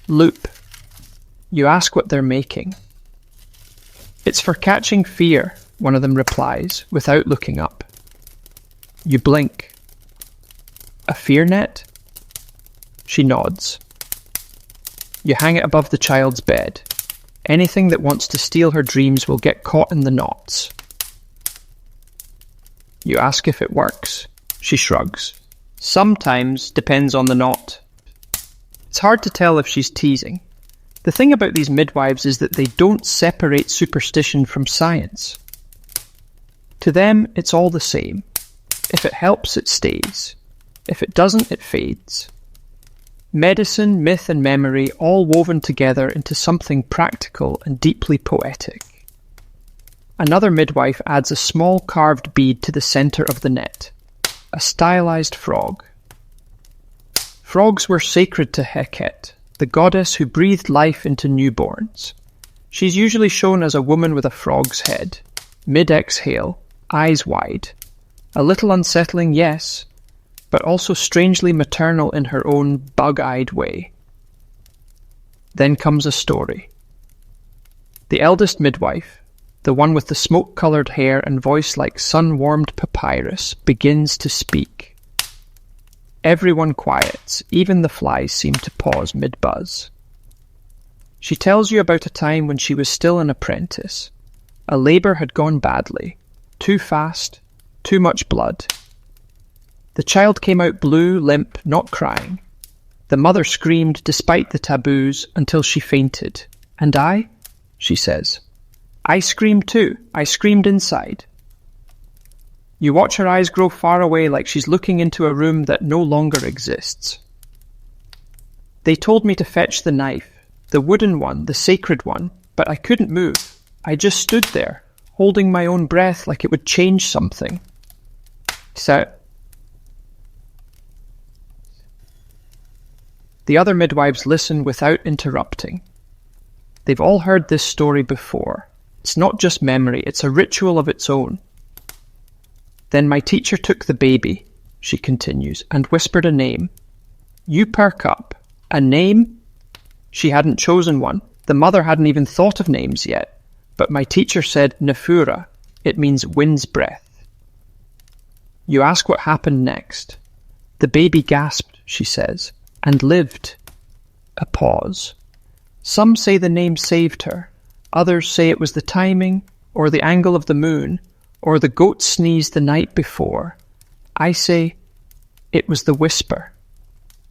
loop. You ask what they're making. It's for catching fear, one of them replies, without looking up. You blink. A fear net? She nods. You hang it above the child's bed. Anything that wants to steal her dreams will get caught in the knots. You ask if it works. She shrugs. Sometimes depends on the knot. It's hard to tell if she's teasing. The thing about these midwives is that they don't separate superstition from science. To them, it's all the same. If it helps, it stays. If it doesn't, it fades. Medicine, myth and memory all woven together into something practical and deeply poetic. Another midwife adds a small carved bead to the centre of the net, a stylized frog. Frogs were sacred to Heket, the goddess who breathed life into newborns. She's usually shown as a woman with a frog's head, mid-exhale, eyes wide. A little unsettling, yes, but also strangely maternal in her own bug-eyed way. Then comes a story. The eldest midwife, the one with the smoke-coloured hair and voice like sun-warmed papyrus, begins to speak. Everyone quiets, even the flies seem to pause mid-buzz. She tells you about a time when she was still an apprentice. A labour had gone badly. Too fast, too much blood. The child came out blue, limp, not crying. The mother screamed despite the taboos until she fainted. And I? She says. I screamed too. I screamed inside. You watch her eyes grow far away like she's looking into a room that no longer exists. They told me to fetch the knife, the wooden one, the sacred one, but I couldn't move. I just stood there, holding my own breath like it would change something. So, the other midwives listen without interrupting. They've all heard this story before. It's not just memory, it's a ritual of its own. Then my teacher took the baby, she continues, and whispered a name. You perk up. A name? She hadn't chosen one. The mother hadn't even thought of names yet. But my teacher said Nefura. It means wind's breath. You ask what happened next. The baby gasped, she says, and lived. A pause. Some say the name saved her. Others say it was the timing, or the angle of the moon, or the goat sneezed the night before. I say, it was the whisper.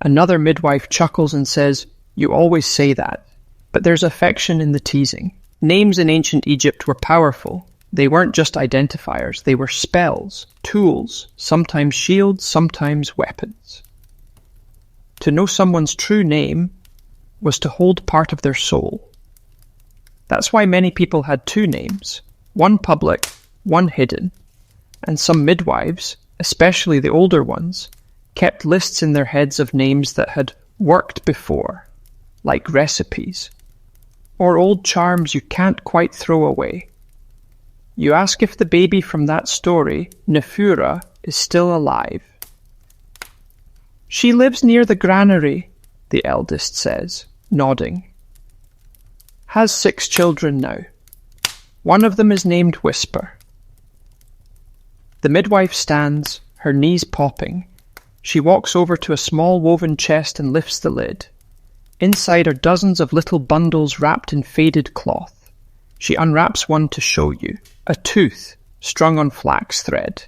Another midwife chuckles and says, you always say that, but there's affection in the teasing. Names in ancient Egypt were powerful. They weren't just identifiers, they were spells, tools, sometimes shields, sometimes weapons. To know someone's true name was to hold part of their soul. That's why many people had two names, one public, one hidden, and some midwives, especially the older ones, kept lists in their heads of names that had worked before, like recipes, or old charms you can't quite throw away. You ask if the baby from that story, Nefura, is still alive. She lives near the granary, the eldest says, nodding. Has 6 children now. One of them is named Whisper. The midwife stands, her knees popping. She walks over to a small woven chest and lifts the lid. Inside are dozens of little bundles wrapped in faded cloth. She unwraps one to show you. A tooth, strung on flax thread.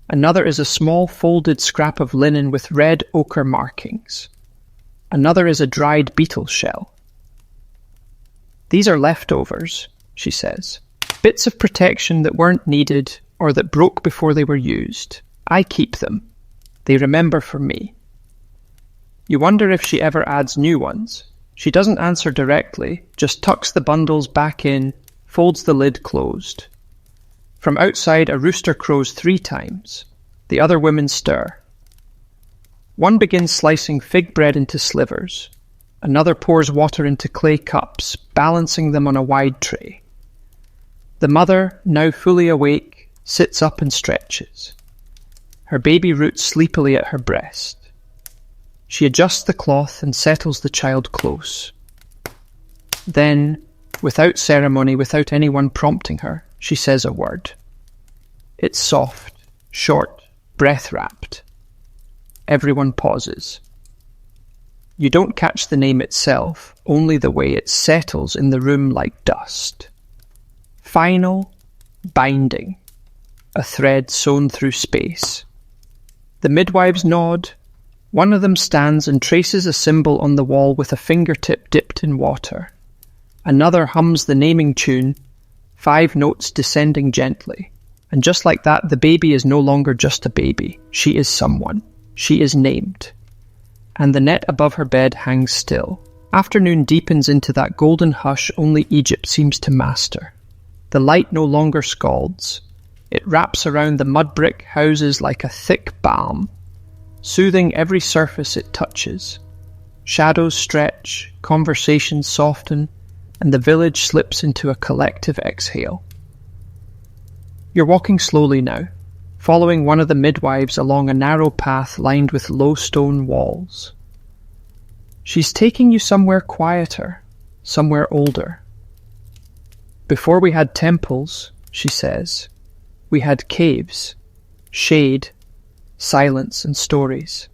Another is a small folded scrap of linen with red ochre markings. Another is a dried beetle shell. These are leftovers, she says. Bits of protection that weren't needed or that broke before they were used. I keep them. They remember for me. You wonder if she ever adds new ones. She doesn't answer directly, just tucks the bundles back in, folds the lid closed. From outside, a rooster crows 3 times. The other women stir. One begins slicing fig bread into slivers. Another pours water into clay cups, balancing them on a wide tray. The mother, now fully awake, sits up and stretches. Her baby roots sleepily at her breast. She adjusts the cloth and settles the child close. Then, without ceremony, without anyone prompting her, she says a word. It's soft, short, breath-wrapped. Everyone pauses. You don't catch the name itself, only the way it settles in the room like dust. Final, binding, a thread sewn through space. The midwives nod. One of them stands and traces a symbol on the wall with a fingertip dipped in water. Another hums the naming tune, 5 notes descending gently. And just like that, the baby is no longer just a baby. She is someone. She is named. And the net above her bed hangs still. Afternoon deepens into that golden hush only Egypt seems to master. The light no longer scalds. It wraps around the mud brick houses like a thick balm, soothing every surface it touches. Shadows stretch, conversations soften, and the village slips into a collective exhale. You're walking slowly now, following one of the midwives along a narrow path lined with low stone walls. She's taking you somewhere quieter, somewhere older. Before we had temples, she says, we had caves, shade, silence and stories.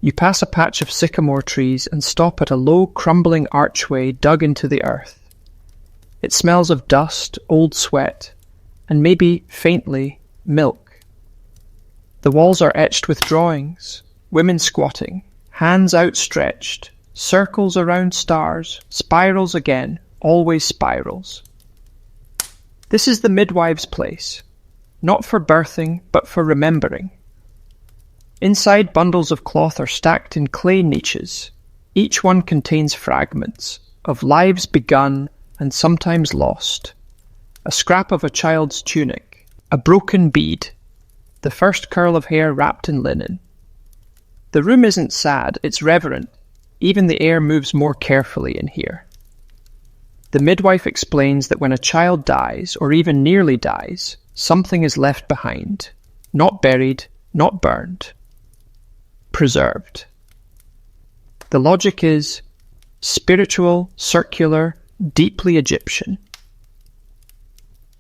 You pass a patch of sycamore trees and stop at a low, crumbling archway dug into the earth. It smells of dust, old sweat, and maybe, faintly, milk. The walls are etched with drawings, women squatting, hands outstretched, circles around stars, spirals again, always spirals. This is the midwife's place, not for birthing, but for remembering. Inside, bundles of cloth are stacked in clay niches. Each one contains fragments of lives begun and sometimes lost. A scrap of a child's tunic, a broken bead, the first curl of hair wrapped in linen. The room isn't sad, it's reverent. Even the air moves more carefully in here. The midwife explains that when a child dies, or even nearly dies, something is left behind. Not buried, not burned. Preserved. The logic is spiritual, circular, deeply Egyptian.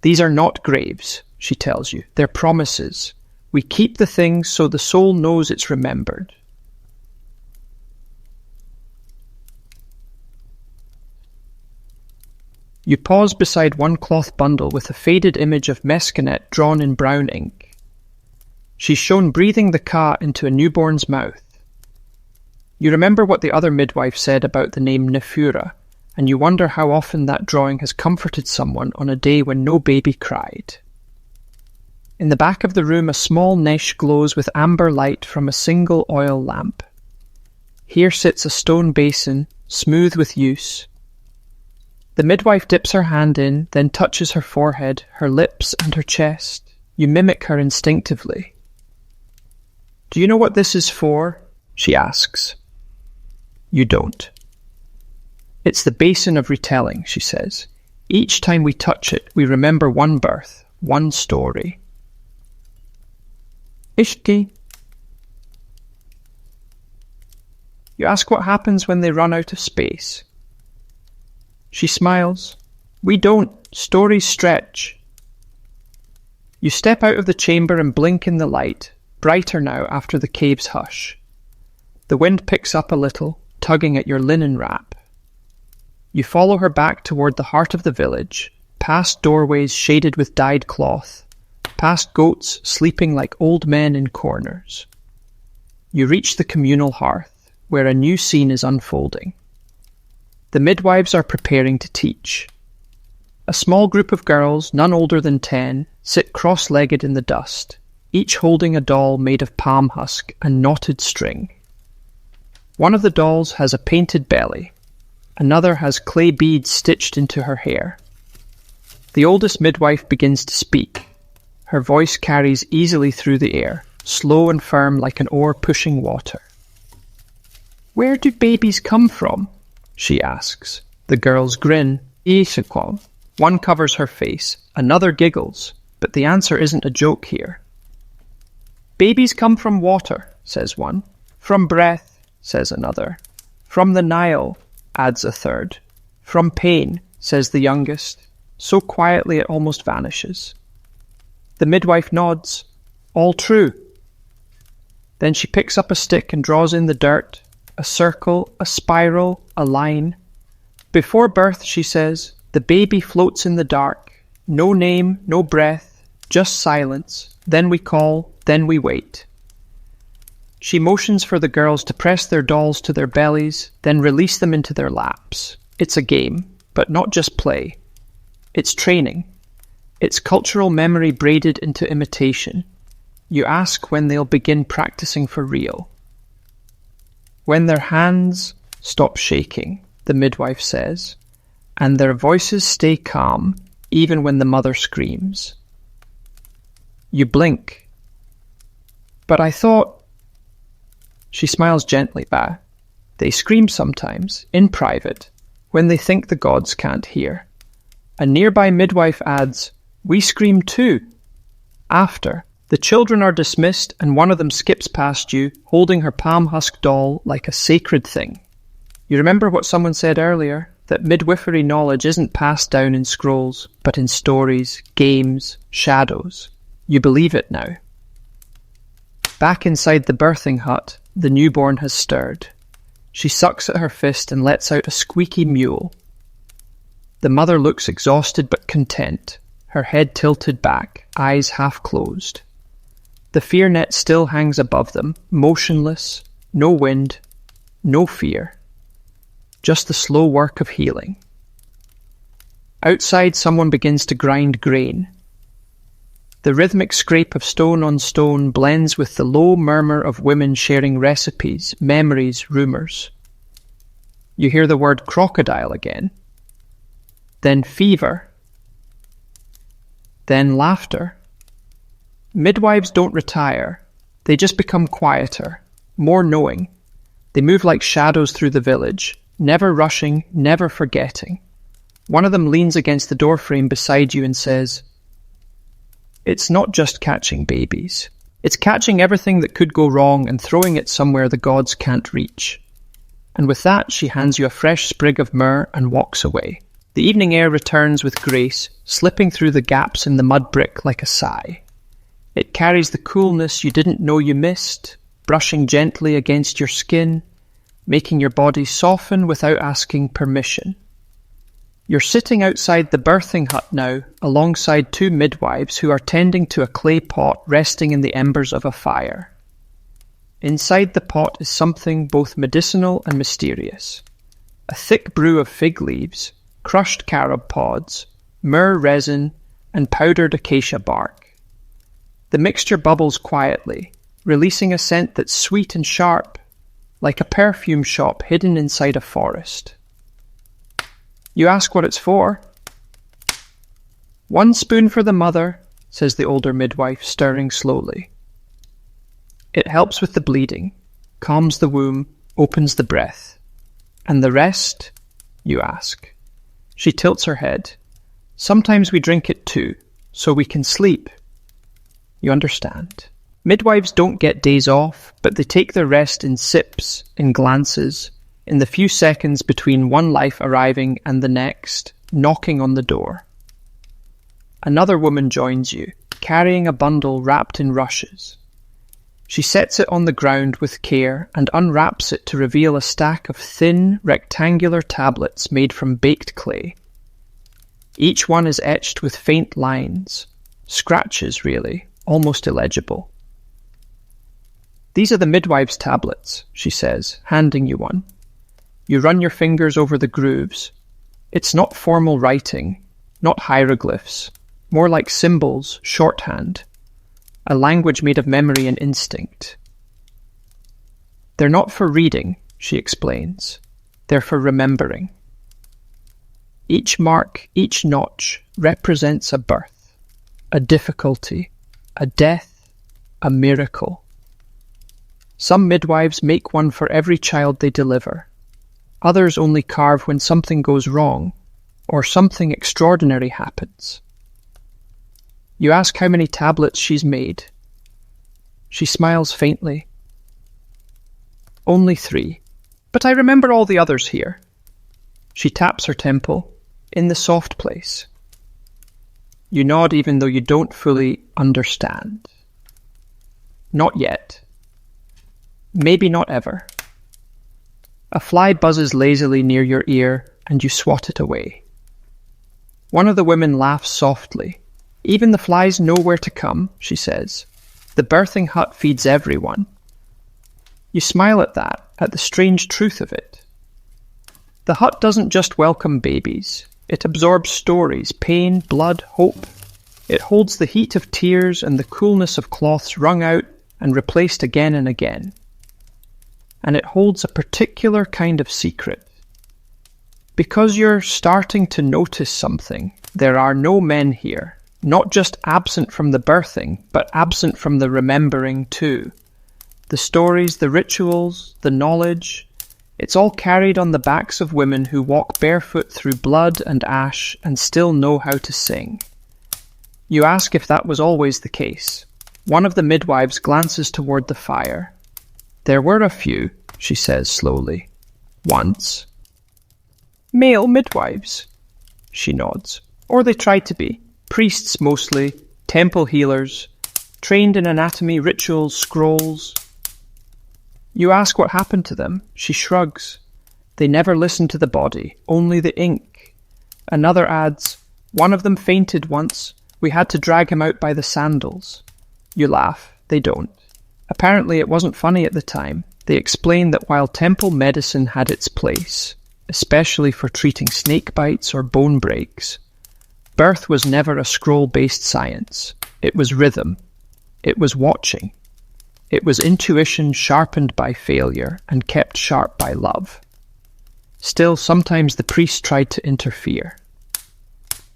These are not graves, she tells you. They're promises. We keep the things so the soul knows it's remembered. You pause beside one cloth bundle with a faded image of Mescanet drawn in brown ink. She's shown breathing the ka into a newborn's mouth. You remember what the other midwife said about the name Nefura, and you wonder how often that drawing has comforted someone on a day when no baby cried. In the back of the room, a small niche glows with amber light from a single oil lamp. Here sits a stone basin, smooth with use. The midwife dips her hand in, then touches her forehead, her lips, and her chest. You mimic her instinctively. "Do you know what this is for?" she asks. You don't. "It's the basin of retelling," she says. "Each time we touch it, we remember one birth, one story." Ishki. You ask what happens when they run out of space. She smiles. "We don't. Stories stretch." You step out of the chamber and blink in the light, brighter now after the cave's hush. The wind picks up a little, tugging at your linen wrap. You follow her back toward the heart of the village, past doorways shaded with dyed cloth, past goats sleeping like old men in corners. You reach the communal hearth, where a new scene is unfolding. The midwives are preparing to teach. A small group of girls, none older than 10, sit cross-legged in the dust, each holding a doll made of palm husk and knotted string. One of the dolls has a painted belly. Another has clay beads stitched into her hair. The oldest midwife begins to speak. Her voice carries easily through the air, slow and firm like an oar pushing water. "Where do babies come from?" she asks. The girls grin. One covers her face, another giggles, but the answer isn't a joke here. "Babies come from water," says one. "From breath," says another. "From the Nile," adds a third. "From pain," says the youngest, so quietly it almost vanishes. The midwife nods. "All true." Then she picks up a stick and draws in the dirt, a circle, a spiral, a line. "Before birth," she says, "the baby floats in the dark. No name, no breath, just silence. Then we call, then we wait." She motions for the girls to press their dolls to their bellies, then release them into their laps. It's a game, but not just play. It's training. It's cultural memory braided into imitation. You ask when they'll begin practicing for real. "When their hands stop shaking," the midwife says, "and their voices stay calm, even when the mother screams." You blink. "But I thought..." She smiles gently back. "They scream sometimes, in private, when they think the gods can't hear." A nearby midwife adds, "We scream too." After, the children are dismissed and one of them skips past you, holding her palm husk doll like a sacred thing. You remember what someone said earlier, that midwifery knowledge isn't passed down in scrolls, but in stories, games, shadows. You believe it now. Back inside the birthing hut, the newborn has stirred. She sucks at her fist and lets out a squeaky mewl. The mother looks exhausted but content, her head tilted back, eyes half closed. The fear net still hangs above them, motionless, no wind, no fear. Just the slow work of healing. Outside, someone begins to grind grain. The rhythmic scrape of stone on stone blends with the low murmur of women sharing recipes, memories, rumours. You hear the word crocodile again. Then fever. Then laughter. Midwives don't retire. They just become quieter, more knowing. They move like shadows through the village, never rushing, never forgetting. One of them leans against the doorframe beside you and says, "It's not just catching babies. It's catching everything that could go wrong and throwing it somewhere the gods can't reach." And with that, she hands you a fresh sprig of myrrh and walks away. The evening air returns with grace, slipping through the gaps in the mud brick like a sigh. It carries the coolness you didn't know you missed, brushing gently against your skin, making your body soften without asking permission. You're sitting outside the birthing hut now, alongside two midwives who are tending to a clay pot resting in the embers of a fire. Inside the pot is something both medicinal and mysterious. a thick brew of fig leaves, crushed carob pods, myrrh resin, and powdered acacia bark. The mixture bubbles quietly, releasing a scent that's sweet and sharp, like a perfume shop hidden inside a forest. You ask what it's for? 1 spoon for the mother, says the older midwife, stirring slowly. It helps with the bleeding, calms the womb, opens the breath. And the rest? You ask. She tilts her head. Sometimes we drink it too, so we can sleep. You understand. Midwives don't get days off, but they take their rest in sips, in glances, in the few seconds between one life arriving and the next, knocking on the door. Another woman joins you, carrying a bundle wrapped in rushes. She sets it on the ground with care and unwraps it to reveal a stack of thin, rectangular tablets made from baked clay. Each one is etched with faint lines, scratches really, almost illegible. These are the midwives' tablets, she says, handing you one. You run your fingers over the grooves. It's not formal writing, not hieroglyphs, more like symbols, shorthand, a language made of memory and instinct. They're not for reading, she explains. They're for remembering. Each mark, each notch, represents a birth, a difficulty, a death, a miracle. Some midwives make one for every child they deliver. Others only carve when something goes wrong, or something extraordinary happens. You ask how many tablets she's made. She smiles faintly. Only 3, but I remember all the others here. She taps her temple, in the soft place. You nod even though you don't fully understand. Not yet. Maybe not ever. A fly buzzes lazily near your ear, and you swat it away. One of the women laughs softly. Even the flies know where to come, she says. The birthing hut feeds everyone. You smile at that, at the strange truth of it. The hut doesn't just welcome babies. It absorbs stories, pain, blood, hope. It holds the heat of tears and the coolness of cloths wrung out and replaced again and again. And it holds a particular kind of secret. Because you're starting to notice something, there are no men here, not just absent from the birthing, but absent from the remembering too. The stories, the rituals, the knowledge, it's all carried on the backs of women who walk barefoot through blood and ash and still know how to sing. You ask if that was always the case. One of the midwives glances toward the fire. There were a few, she says slowly. Once. Male midwives, she nods. Or they tried to be. Priests mostly, temple healers, trained in anatomy, rituals, scrolls. You ask what happened to them. She shrugs. They never listened to the body, only the ink. Another adds, one of them fainted once. We had to drag him out by the sandals. You laugh. They don't. Apparently it wasn't funny at the time. They explain that while temple medicine had its place, especially for treating snake bites or bone breaks, birth was never a scroll-based science. It was rhythm. It was watching. It was intuition sharpened by failure and kept sharp by love. Still, sometimes the priest tried to interfere.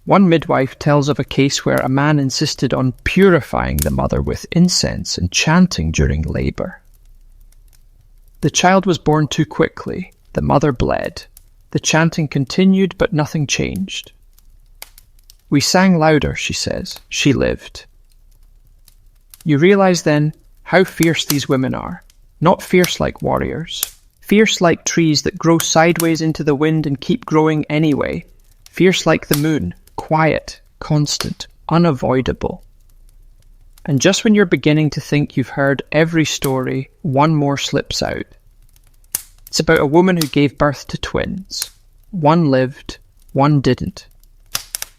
One midwife tells of a case where a man insisted on purifying the mother with incense and chanting during labour. The child was born too quickly. The mother bled. The chanting continued, but nothing changed. We sang louder, she says. She lived. You realise then how fierce these women are. Not fierce like warriors. Fierce like trees that grow sideways into the wind and keep growing anyway. Fierce like the moon. Quiet, constant, unavoidable. And just when you're beginning to think you've heard every story, one more slips out. It's about a woman who gave birth to twins. One lived, one didn't.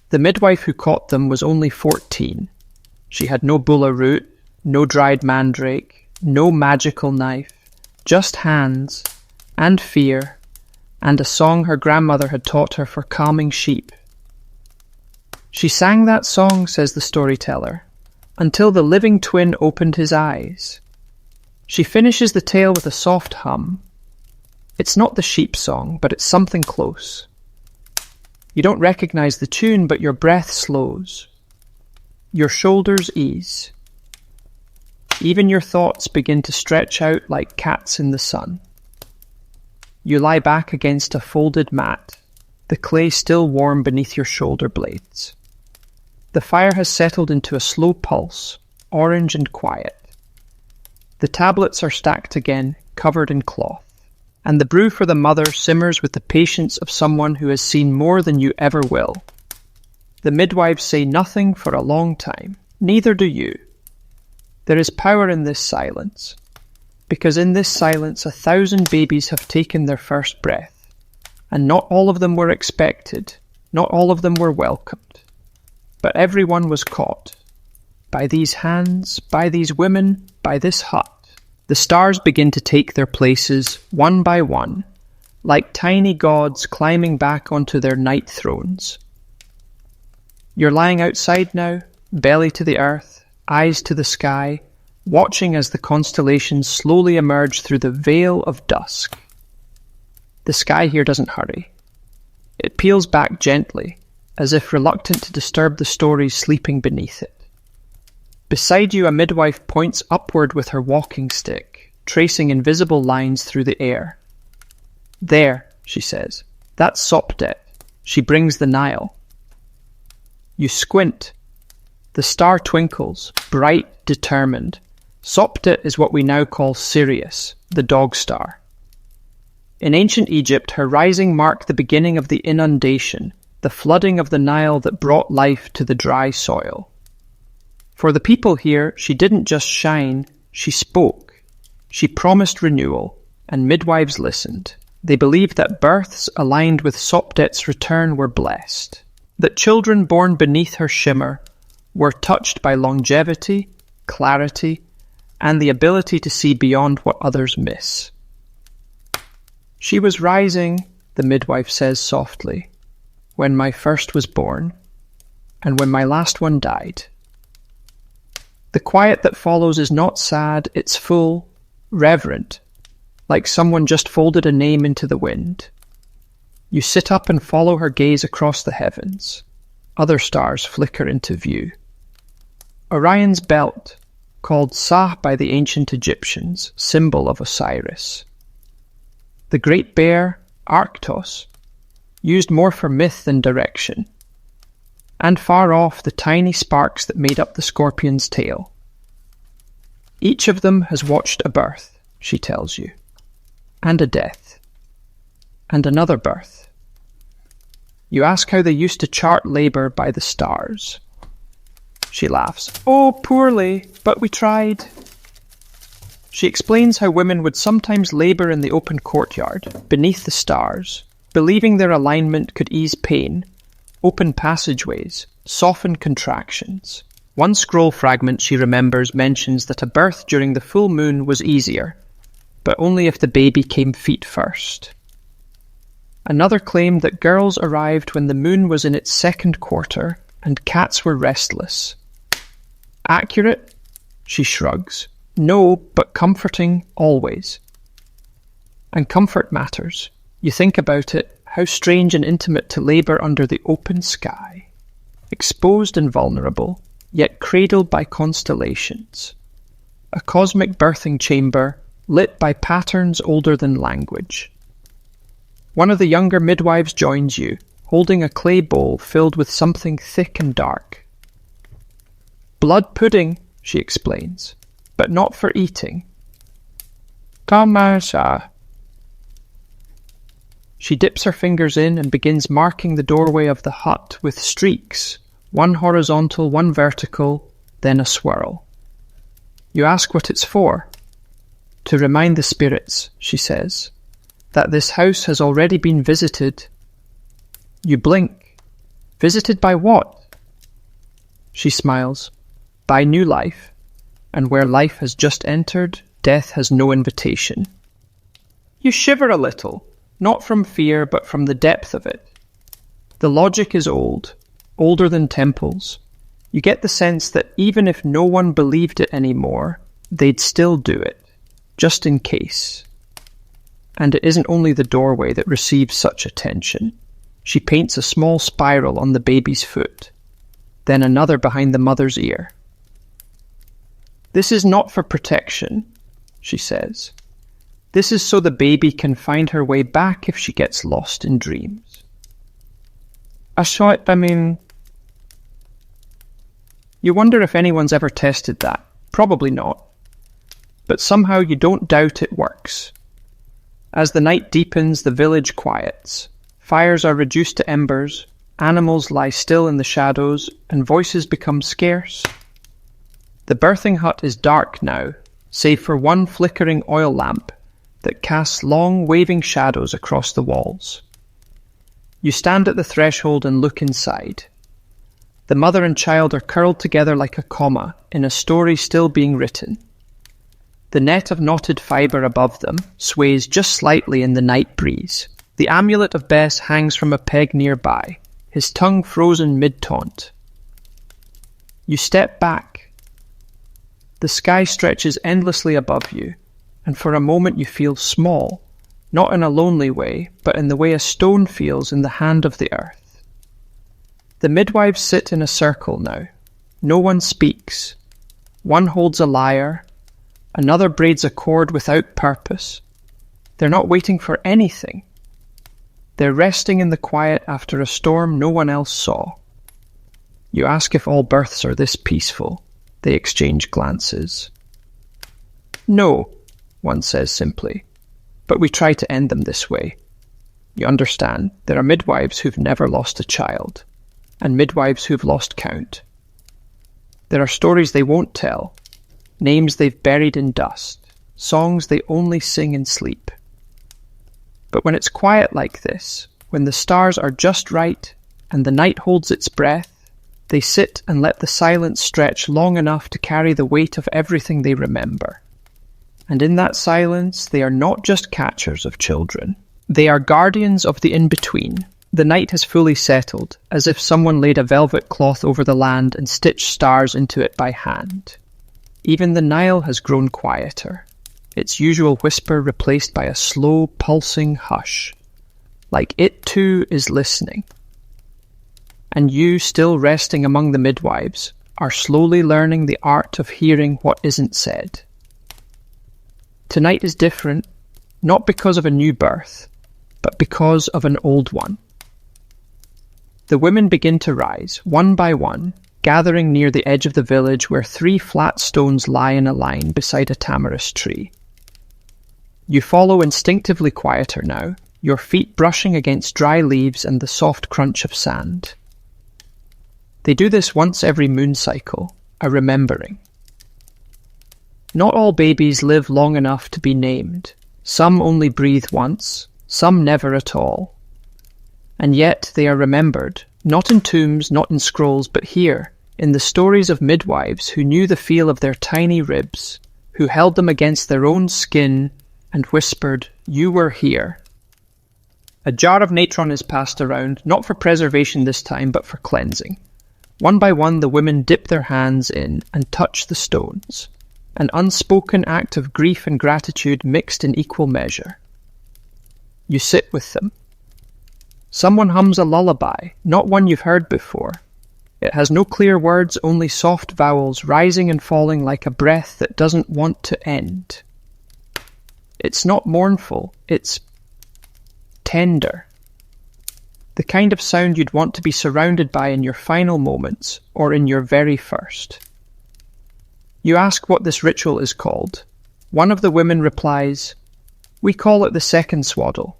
The midwife who caught them was only 14. She had no bulla root, no dried mandrake, no magical knife, just hands and fear, and a song her grandmother had taught her for calming sheep. She sang that song, says the storyteller, until the living twin opened his eyes. She finishes the tale with a soft hum. It's not the sheep song, but it's something close. You don't recognize the tune, but your breath slows. Your shoulders ease. Even your thoughts begin to stretch out like cats in the sun. You lie back against a folded mat, the clay still warm beneath your shoulder blades. The fire has settled into a slow pulse, orange and quiet. The tablets are stacked again, covered in cloth, and the brew for the mother simmers with the patience of someone who has seen more than you ever will. The midwives say nothing for a long time, neither do you. There is power in this silence, because in this silence 1,000 babies have taken their first breath, and not all of them were expected, not all of them were welcomed, but everyone was caught. By these hands, by these women, by this hut. The stars begin to take their places, one by one, like tiny gods climbing back onto their night thrones. You're lying outside now, belly to the earth, eyes to the sky, watching as the constellations slowly emerge through the veil of dusk. The sky here doesn't hurry. It peels back gently, as if reluctant to disturb the stories sleeping beneath it. Beside you, a midwife points upward with her walking stick, tracing invisible lines through the air. There, she says, that's Sopdet. She brings the Nile. You squint. The star twinkles, bright, determined. Sopdet is what we now call Sirius, the dog star. In ancient Egypt, her rising marked the beginning of the inundation, the flooding of the Nile that brought life to the dry soil. For the people here, she didn't just shine, she spoke. She promised renewal, and midwives listened. They believed that births aligned with Sopdet's return were blessed, that children born beneath her shimmer were touched by longevity, clarity, and the ability to see beyond what others miss. She was rising, the midwife says softly, when my first was born, and when my last one died. The quiet that follows is not sad, it's full, reverent, like someone just folded a name into the wind. You sit up and follow her gaze across the heavens. Other stars flicker into view. Orion's belt, called Sah by the ancient Egyptians, symbol of Osiris. The Great Bear, Arctos, used more for myth than direction. And far off the tiny sparks that made up the scorpion's tail. Each of them has watched a birth, she tells you, and a death, and another birth. You ask how they used to chart labour by the stars. She laughs. Oh, poorly, but we tried. She explains how women would sometimes labour in the open courtyard, beneath the stars, believing their alignment could ease pain, open passageways, soften contractions. One scroll fragment she remembers mentions that a birth during the full moon was easier, but only if the baby came feet first. Another claimed that girls arrived when the moon was in its second quarter and cats were restless. Accurate? She shrugs. No, but comforting always. And comfort matters. You think about it, how strange and intimate to labour under the open sky, exposed and vulnerable, yet cradled by constellations. A cosmic birthing chamber, lit by patterns older than language. One of the younger midwives joins you, holding a clay bowl filled with something thick and dark. Blood pudding, she explains, but not for eating. Kamasa. She dips her fingers in and begins marking the doorway of the hut with streaks, one horizontal, one vertical, then a swirl. You ask what it's for. To remind the spirits, she says, that this house has already been visited. You blink. Visited by what? She smiles. By new life, and where life has just entered, death has no invitation. You shiver a little. not from fear, but from the depth of it. The logic is old, older than temples. You get the sense that even if no one believed it anymore, they'd still do it, just in case. And it isn't only the doorway that receives such attention. She paints a small spiral on the baby's foot, then another behind the mother's ear. "This is not for protection," she says. "This is so the baby can find her way back if she gets lost in dreams." You wonder if anyone's ever tested that. Probably not. But somehow you don't doubt it works. As the night deepens, the village quiets. Fires are reduced to embers, animals lie still in the shadows, and voices become scarce. The birthing hut is dark now, save for one flickering oil lamp that casts long, waving shadows across the walls. You stand at the threshold and look inside. The mother and child are curled together like a comma in a story still being written. The net of knotted fibre above them sways just slightly in the night breeze. The amulet of Bess hangs from a peg nearby, his tongue frozen mid-taunt. You step back. The sky stretches endlessly above you, and for a moment you feel small, not in a lonely way, but in the way a stone feels in the hand of the earth. The midwives sit in a circle now. No one speaks. One holds a lyre, another braids a cord without purpose. They're not waiting for anything. They're resting in the quiet after a storm no one else saw. You ask if all births are this peaceful. They exchange glances. "No," one says simply, "but we try to end them this way." You understand, there are midwives who've never lost a child, and midwives who've lost count. There are stories they won't tell, names they've buried in dust, songs they only sing in sleep. But when it's quiet like this, when the stars are just right and the night holds its breath, they sit and let the silence stretch long enough to carry the weight of everything they remember. And in that silence, they are not just catchers of children. They are guardians of the in-between. The night has fully settled, as if someone laid a velvet cloth over the land and stitched stars into it by hand. Even the Nile has grown quieter, its usual whisper replaced by a slow, pulsing hush, like it too is listening. And you, still resting among the midwives, are slowly learning the art of hearing what isn't said. Tonight is different, not because of a new birth, but because of an old one. The women begin to rise, one by one, gathering near the edge of the village where 3 flat stones lie in a line beside a tamarisk tree. You follow instinctively quieter now, your feet brushing against dry leaves and the soft crunch of sand. They do this once every moon cycle, a remembering. Not all babies live long enough to be named. Some only breathe once, some never at all. And yet they are remembered, not in tombs, not in scrolls, but here, in the stories of midwives who knew the feel of their tiny ribs, who held them against their own skin and whispered, "You were here." A jar of natron is passed around, not for preservation this time, but for cleansing. One by one the women dip their hands in and touch the stones, an unspoken act of grief and gratitude mixed in equal measure. You sit with them. Someone hums a lullaby, not one you've heard before. It has no clear words, only soft vowels rising and falling like a breath that doesn't want to end. It's not mournful, it's tender. The kind of sound you'd want to be surrounded by in your final moments, or in your very first. You ask what this ritual is called. One of the women replies, "We call it the second swaddle."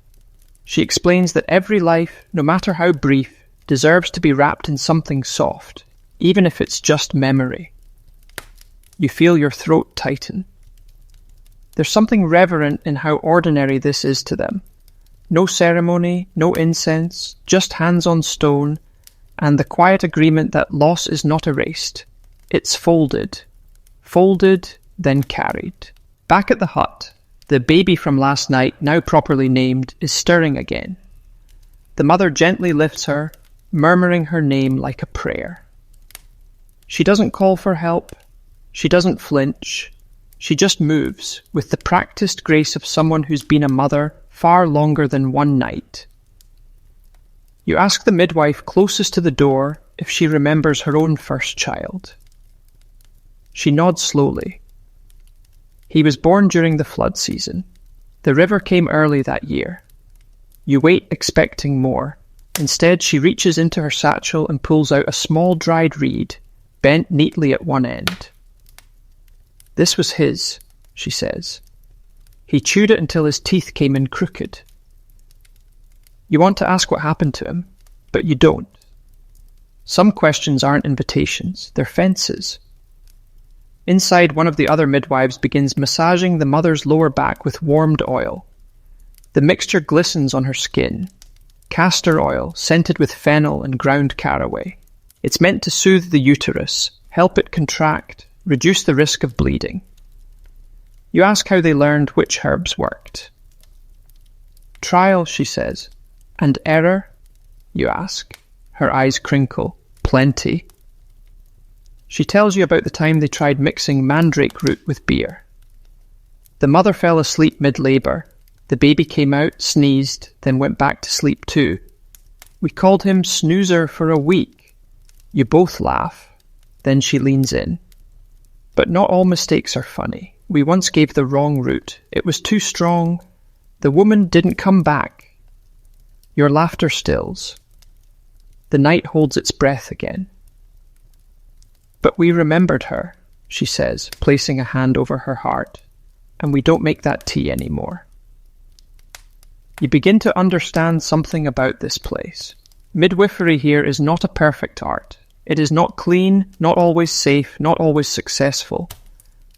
She explains that every life, no matter how brief, deserves to be wrapped in something soft, even if it's just memory. You feel your throat tighten. There's something reverent in how ordinary this is to them. No ceremony, no incense, just hands on stone, and the quiet agreement that loss is not erased. It's folded. Folded, then carried. Back at the hut, The baby from last night, now properly named, is stirring again. The mother gently lifts her, murmuring her name like a prayer. She doesn't call for help. She doesn't flinch. She just moves, with the practiced grace of someone who's been a mother far longer than one night. You ask the midwife closest to the door if she remembers her own first child. She nods slowly. He was born during the flood season. The river came early that year. You wait expecting more. Instead, she reaches into her satchel and pulls out a small dried reed, bent neatly at one end. This was his, she says. He chewed it until his teeth came in crooked. You want to ask what happened to him, but you don't. Some questions aren't invitations, they're fences. Inside, one of the other midwives begins massaging the mother's lower back with warmed oil. The mixture glistens on her skin. Castor oil, scented with fennel and ground caraway. It's meant to soothe the uterus, help it contract, reduce the risk of bleeding. You ask how they learned which herbs worked. Trial, she says. And error? You ask. Her eyes crinkle. Plenty. She tells you about the time they tried mixing mandrake root with beer. The mother fell asleep mid-labour. The baby came out, sneezed, then went back to sleep too. We called him Snoozer for a week. You both laugh. Then she leans in. But not all mistakes are funny. We once gave the wrong route. It was too strong. The woman didn't come back. Your laughter stills. The night holds its breath again. But we remembered her, she says, placing a hand over her heart, and we don't make that tea anymore. You begin to understand something about this place. Midwifery here is not a perfect art. It is not clean, not always safe, not always successful.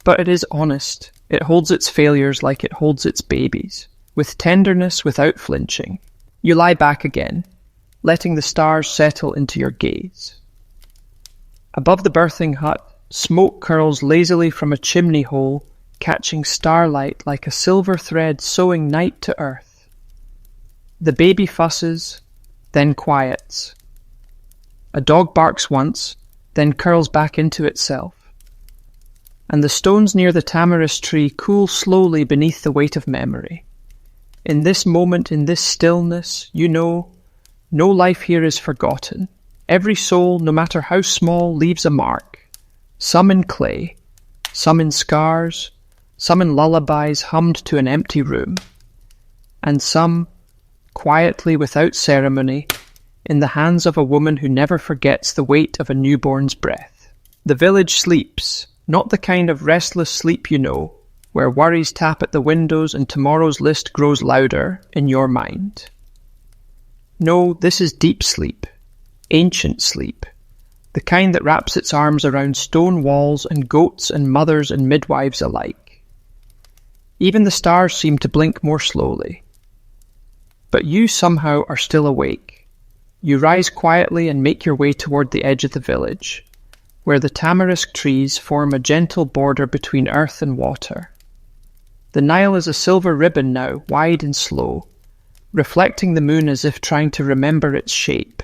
But it is honest. It holds its failures like it holds its babies, with tenderness without flinching. You lie back again, letting the stars settle into your gaze. Above the birthing hut, smoke curls lazily from a chimney hole, catching starlight like a silver thread sewing night to earth. The baby fusses, then quiets. A dog barks once, then curls back into itself. And the stones near the tamarisk tree cool slowly beneath the weight of memory. In this moment, in this stillness, you know, no life here is forgotten. Every soul, no matter how small, leaves a mark. Some in clay, some in scars, some in lullabies hummed to an empty room, and some, quietly without ceremony, in the hands of a woman who never forgets the weight of a newborn's breath. The village sleeps, not the kind of restless sleep you know, where worries tap at the windows and tomorrow's list grows louder in your mind. No, this is deep sleep, ancient sleep, the kind that wraps its arms around stone walls and goats and mothers and midwives alike. Even the stars seem to blink more slowly. But you somehow are still awake. You rise quietly and make your way toward the edge of the village, where the tamarisk trees form a gentle border between earth and water. The Nile is a silver ribbon now, wide and slow, reflecting the moon as if trying to remember its shape.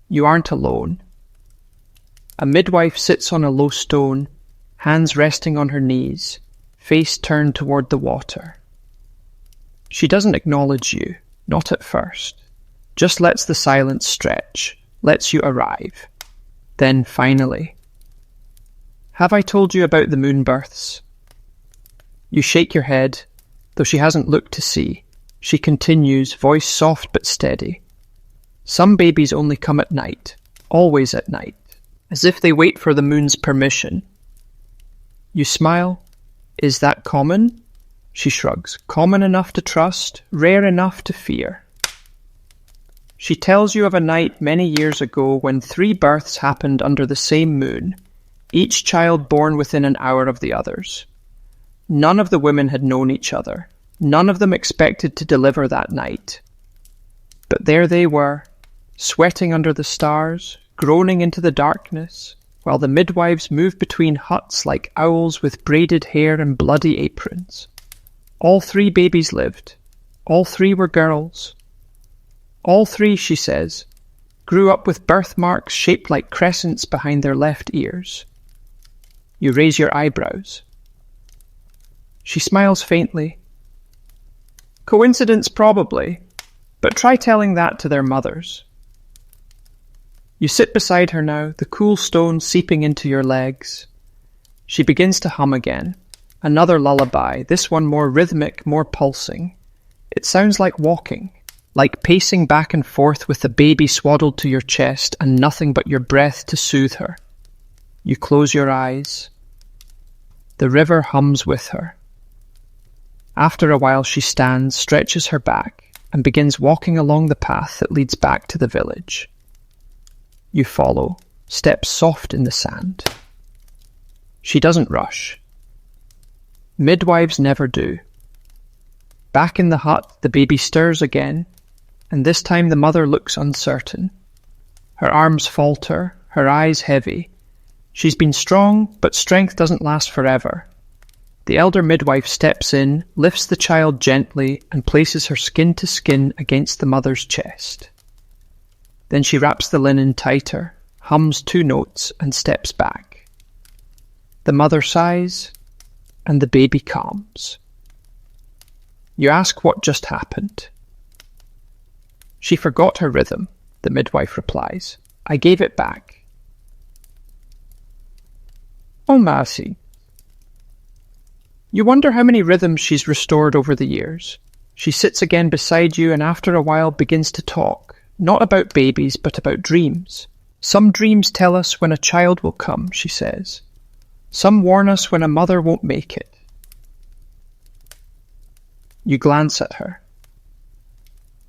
You aren't alone. A midwife sits on a low stone, hands resting on her knees, face turned toward the water. She doesn't acknowledge you, not at first, just lets the silence stretch, lets you arrive. Then finally, have I told you about the moon births? You shake your head, though she hasn't looked to see. She continues, voice soft but steady. Some babies only come at night, always at night, as if they wait for the moon's permission. You smile. Is that common? She shrugs. Common enough to trust, rare enough to fear. She tells you of a night many years ago when 3 births happened under the same moon, each child born within an hour of the others. None of the women had known each other. None of them expected to deliver that night. But there they were, sweating under the stars, groaning into the darkness, while the midwives moved between huts like owls with braided hair and bloody aprons. All 3 babies lived. All 3 were girls. All 3, she says, grew up with birthmarks shaped like crescents behind their left ears. You raise your eyebrows. She smiles faintly. Coincidence probably, but try telling that to their mothers. You sit beside her now, the cool stone seeping into your legs. She begins to hum again. Another lullaby, this one more rhythmic, more pulsing. It sounds like walking, like pacing back and forth with the baby swaddled to your chest and nothing but your breath to soothe her. You close your eyes. The river hums with her. After a while she stands, stretches her back, and begins walking along the path that leads back to the village. You follow, steps soft in the sand. She doesn't rush. Midwives never do. Back in the hut, the baby stirs again, and this time the mother looks uncertain. Her arms falter, her eyes heavy. She's been strong, but strength doesn't last forever. The elder midwife steps in, lifts the child gently, and places her skin to skin against the mother's chest. Then she wraps the linen tighter, hums 2 notes, and steps back. The mother sighs, and the baby calms. You ask what just happened. She forgot her rhythm, the midwife replies. I gave it back. Oh, mercy. You wonder how many rhythms she's restored over the years. She sits again beside you and after a while begins to talk, not about babies, but about dreams. Some dreams tell us when a child will come, she says. Some warn us when a mother won't make it. You glance at her.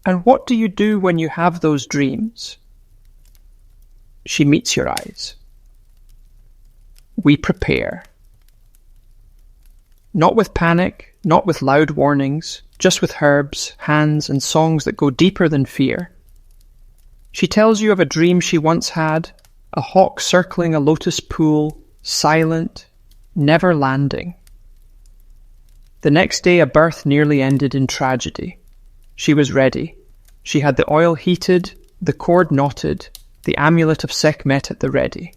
And what do you do when you have those dreams? She meets your eyes. We prepare. Not with panic, not with loud warnings, just with herbs, hands, and songs that go deeper than fear. She tells you of a dream she once had, a hawk circling a lotus pool, silent, never landing. The next day a birth nearly ended in tragedy. She was ready. She had the oil heated, the cord knotted, the amulet of Sekhmet at the ready.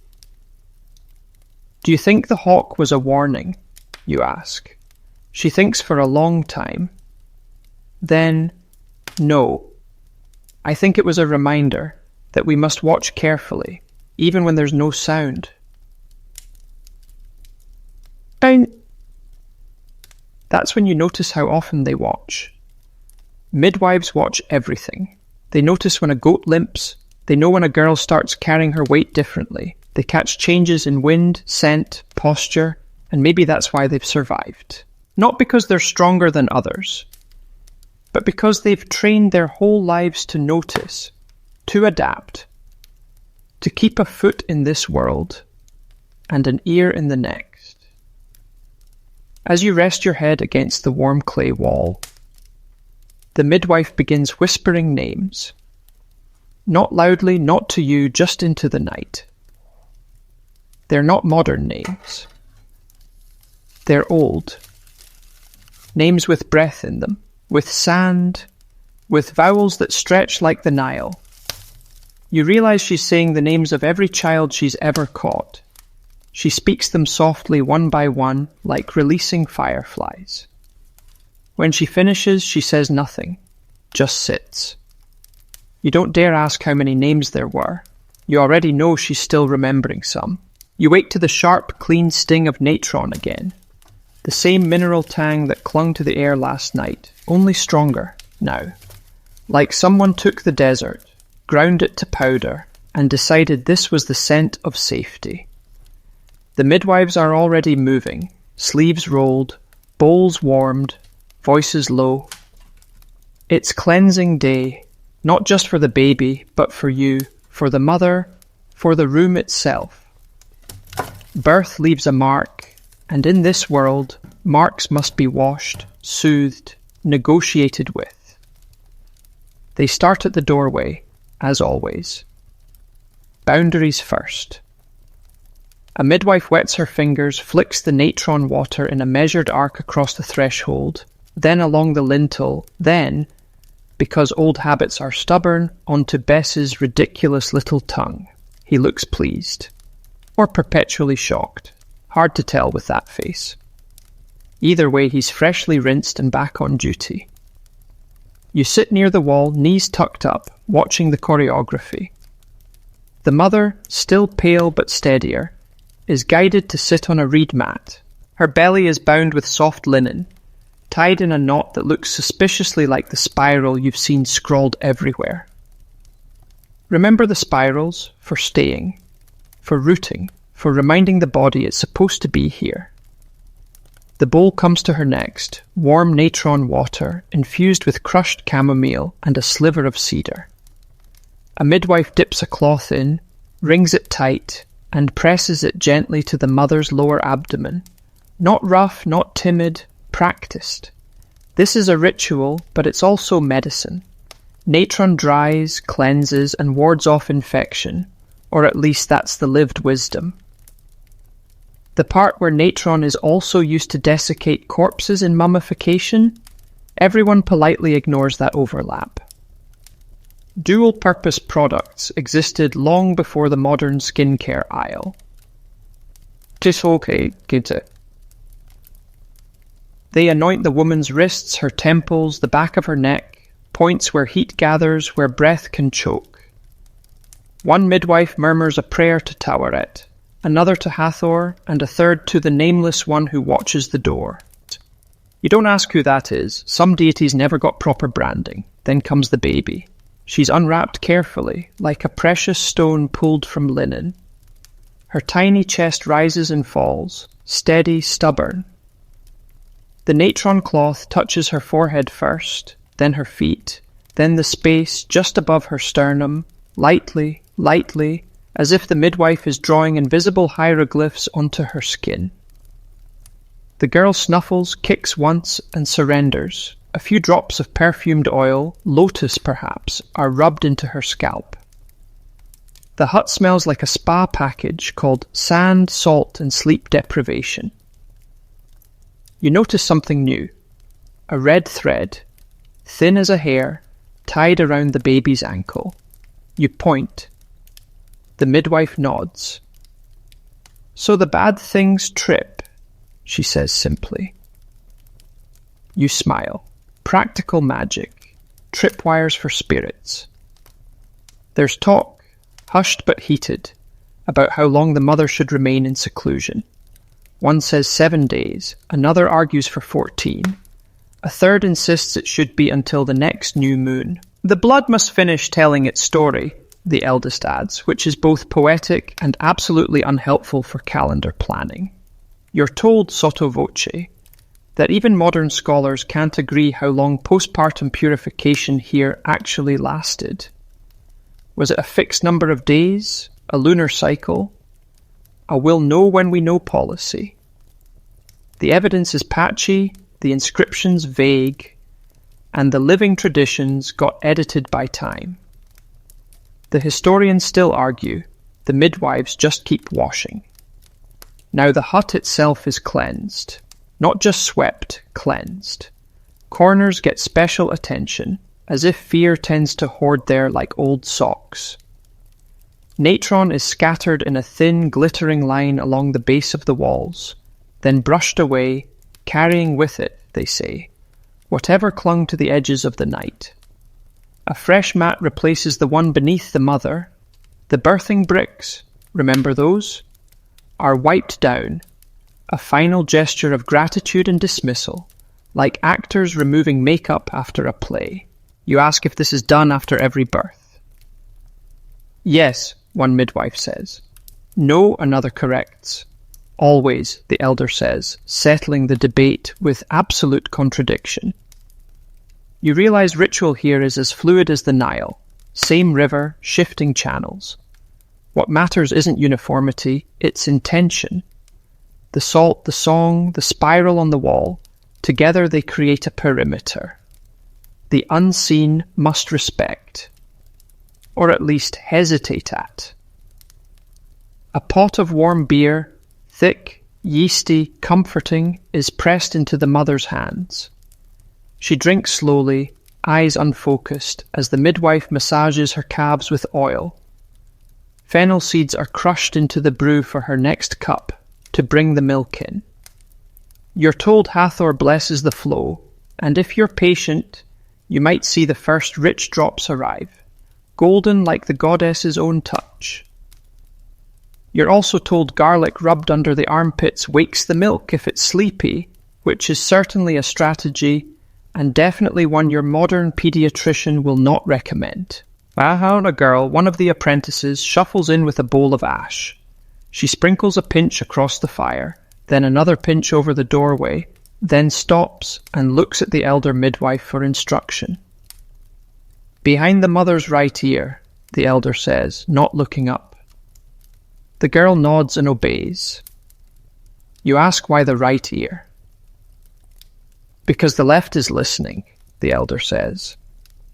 Do you think the hawk was a warning? You ask. She thinks for a long time. Then, no. I think it was a reminder that we must watch carefully, even when there's no sound. That's when you notice how often they watch. Midwives watch everything. They notice when a goat limps. They know when a girl starts carrying her weight differently. They catch changes in wind, scent, posture, and maybe that's why they've survived. Not because they're stronger than others, but because they've trained their whole lives to notice, to adapt, to keep a foot in this world and an ear in the next. As you rest your head against the warm clay wall, the midwife begins whispering names. Not loudly, not to you, just into the night. They're not modern names. They're old. Names with breath in them, with sand, with vowels that stretch like the Nile. You realize she's saying the names of every child she's ever caught. She speaks them softly one by one, like releasing fireflies. When she finishes, she says nothing, just sits. You don't dare ask how many names there were. You already know she's still remembering some. You wake to the sharp, clean sting of natron again. The same mineral tang that clung to the air last night, only stronger now. Like someone took the desert, ground it to powder, and decided this was the scent of safety. The midwives are already moving, sleeves rolled, bowls warmed, voices low. It's cleansing day, not just for the baby, but for you, for the mother, for the room itself. Birth leaves a mark, and in this world, marks must be washed, soothed, negotiated with. They start at the doorway, as always. Boundaries first. A midwife wets her fingers, flicks the natron water in a measured arc across the threshold, then along the lintel, then, because old habits are stubborn, onto Bess's ridiculous little tongue. He looks pleased. Or perpetually shocked. Hard to tell with that face. Either way, he's freshly rinsed and back on duty. You sit near the wall, knees tucked up, watching the choreography. The mother, still pale but steadier, is guided to sit on a reed mat. Her belly is bound with soft linen, tied in a knot that looks suspiciously like the spiral you've seen scrawled everywhere. Remember the spirals for staying, for rooting, for reminding the body it's supposed to be here. The bowl comes to her next, warm natron water infused with crushed chamomile and a sliver of cedar. A midwife dips a cloth in, wrings it tight, and presses it gently to the mother's lower abdomen. Not rough, not timid, practiced. This is a ritual, but it's also medicine. Natron dries, cleanses, and wards off infection, or at least that's the lived wisdom. The part where natron is also used to desiccate corpses in mummification, everyone politely ignores that overlap. Dual-purpose products existed long before the modern skincare aisle. Tis okay, Gita. They anoint the woman's wrists, her temples, the back of her neck, points where heat gathers, where breath can choke. One midwife murmurs a prayer to Taweret, another to Hathor, and a third to the nameless one who watches the door. You don't ask who that is. Some deities never got proper branding. Then comes the baby. She's unwrapped carefully, like a precious stone pulled from linen. Her tiny chest rises and falls, steady, stubborn. The natron cloth touches her forehead first, then her feet, then the space just above her sternum, lightly, lightly, as if the midwife is drawing invisible hieroglyphs onto her skin. The girl snuffles, kicks once, and surrenders. A few drops of perfumed oil, lotus perhaps, are rubbed into her scalp. The hut smells like a spa package called sand, salt, and sleep deprivation. You notice something new. A red thread, thin as a hair, tied around the baby's ankle. You point. The midwife nods. So the bad things trip, she says simply. You smile. Practical magic. Tripwires for spirits. There's talk, hushed but heated, about how long the mother should remain in seclusion. One says 7 days, another argues for 14. A third insists it should be until the next new moon. The blood must finish telling its story, the eldest adds, which is both poetic and absolutely unhelpful for calendar planning. You're told sotto voce that even modern scholars can't agree how long postpartum purification here actually lasted. Was it a fixed number of days? A lunar cycle? A we'll know when we know policy? The evidence is patchy, the inscriptions vague, and the living traditions got edited by time. The historians still argue, the midwives just keep washing. Now the hut itself is cleansed. Not just swept, cleansed. Corners get special attention, as if fear tends to hoard there like old socks. Natron is scattered in a thin, glittering line along the base of the walls, then brushed away, carrying with it, they say, whatever clung to the edges of the night. A fresh mat replaces the one beneath the mother. The birthing bricks, remember those, are wiped down, a final gesture of gratitude and dismissal, like actors removing makeup after a play. You ask if this is done after every birth. Yes, one midwife says. No, another corrects. Always, the elder says, settling the debate with absolute contradiction. You realize ritual here is as fluid as the Nile. Same river, shifting channels. What matters isn't uniformity, it's intention. The salt, the song, the spiral on the wall, together they create a perimeter. The unseen must respect, or at least hesitate at. A pot of warm beer, thick, yeasty, comforting, is pressed into the mother's hands. She drinks slowly, eyes unfocused, as the midwife massages her calves with oil. Fennel seeds are crushed into the brew for her next cup to bring the milk in. You're told Hathor blesses the flow, and if you're patient, you might see the first rich drops arrive, golden like the goddess's own touch. You're also told garlic rubbed under the armpits wakes the milk if it's sleepy, which is certainly a strategy, and definitely one your modern pediatrician will not recommend. A girl, one of the apprentices, shuffles in with a bowl of ash. She sprinkles a pinch across the fire, then another pinch over the doorway, then stops and looks at the elder midwife for instruction. Behind the mother's right ear, the elder says, not looking up. The girl nods and obeys. You ask why the right ear. Because the left is listening, the elder says,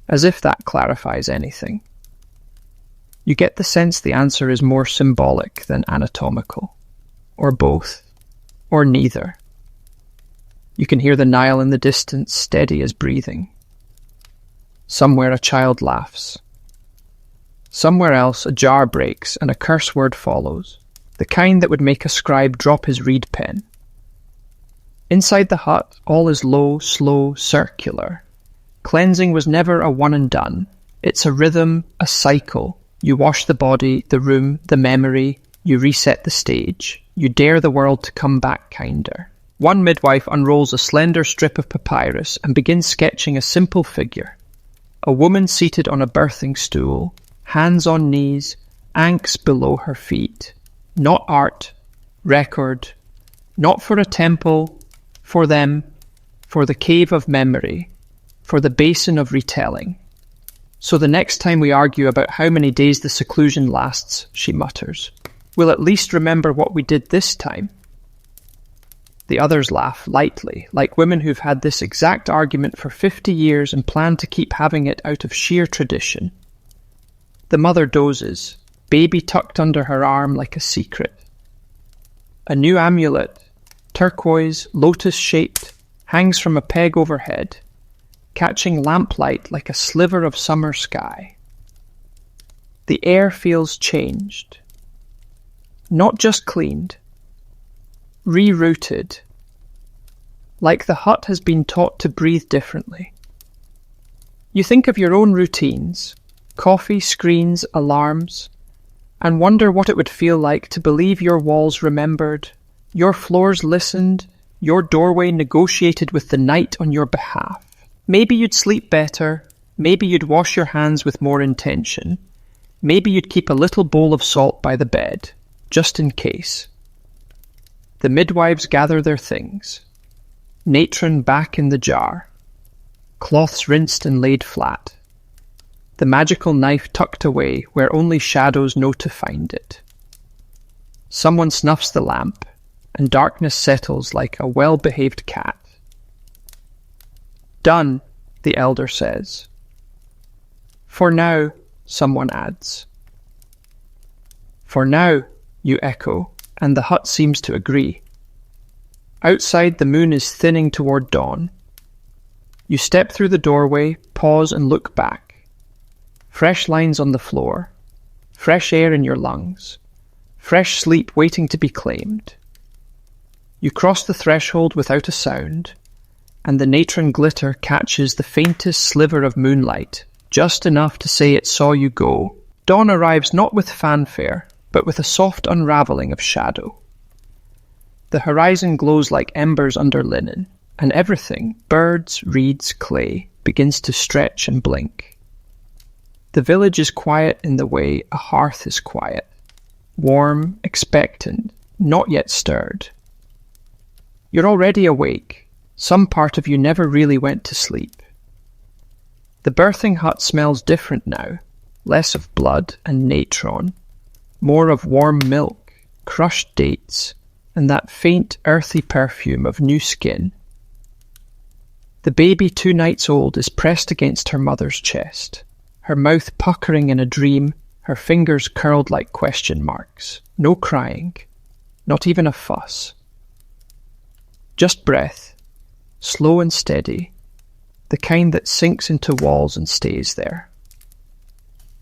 as if that clarifies anything. You get the sense the answer is more symbolic than anatomical, or both, or neither. You can hear the Nile in the distance, steady as breathing. Somewhere a child laughs. Somewhere else a jar breaks and a curse word follows, the kind that would make a scribe drop his reed pen. Inside the hut, all is low, slow, circular. Cleansing was never a one and done. It's a rhythm, a cycle. You wash the body, the room, the memory. You reset the stage. You dare the world to come back kinder. One midwife unrolls a slender strip of papyrus and begins sketching a simple figure. A woman seated on a birthing stool, hands on knees, ankhs below her feet. Not art, record, not for a temple, for them, for the cave of memory, for the basin of retelling. So the next time we argue about how many days the seclusion lasts, she mutters, we'll at least remember what we did this time. The others laugh lightly, like women who've had this exact argument for 50 years and plan to keep having it out of sheer tradition. The mother dozes, baby tucked under her arm like a secret. A new amulet, turquoise, lotus-shaped, hangs from a peg overhead, catching lamplight like a sliver of summer sky. The air feels changed. Not just cleaned, rerouted, like the hut has been taught to breathe differently. You think of your own routines, coffee, screens, alarms, and wonder what it would feel like to believe your walls remembered, your floors listened, your doorway negotiated with the night on your behalf. Maybe you'd sleep better, maybe you'd wash your hands with more intention, maybe you'd keep a little bowl of salt by the bed, just in case. The midwives gather their things. Natron back in the jar. Cloths rinsed and laid flat. The magical knife tucked away where only shadows know to find it. Someone snuffs the lamp, and darkness settles like a well-behaved cat. Done, the elder says. For now, someone adds. For now, you echo, and the hut seems to agree. Outside, the moon is thinning toward dawn. You step through the doorway, pause and look back. Fresh lines on the floor, fresh air in your lungs, fresh sleep waiting to be claimed. You cross the threshold without a sound, and the natron glitter catches the faintest sliver of moonlight, just enough to say it saw you go. Dawn arrives not with fanfare, but with a soft unravelling of shadow. The horizon glows like embers under linen, and everything, birds, reeds, clay, begins to stretch and blink. The village is quiet in the way a hearth is quiet, warm, expectant, not yet stirred. You're already awake. Some part of you never really went to sleep. The birthing hut smells different now, less of blood and natron, more of warm milk, crushed dates, and that faint earthy perfume of new skin. The baby 2 nights old is pressed against her mother's chest, her mouth puckering in a dream, her fingers curled like question marks. No crying, not even a fuss. Just breath, slow and steady, the kind that sinks into walls and stays there.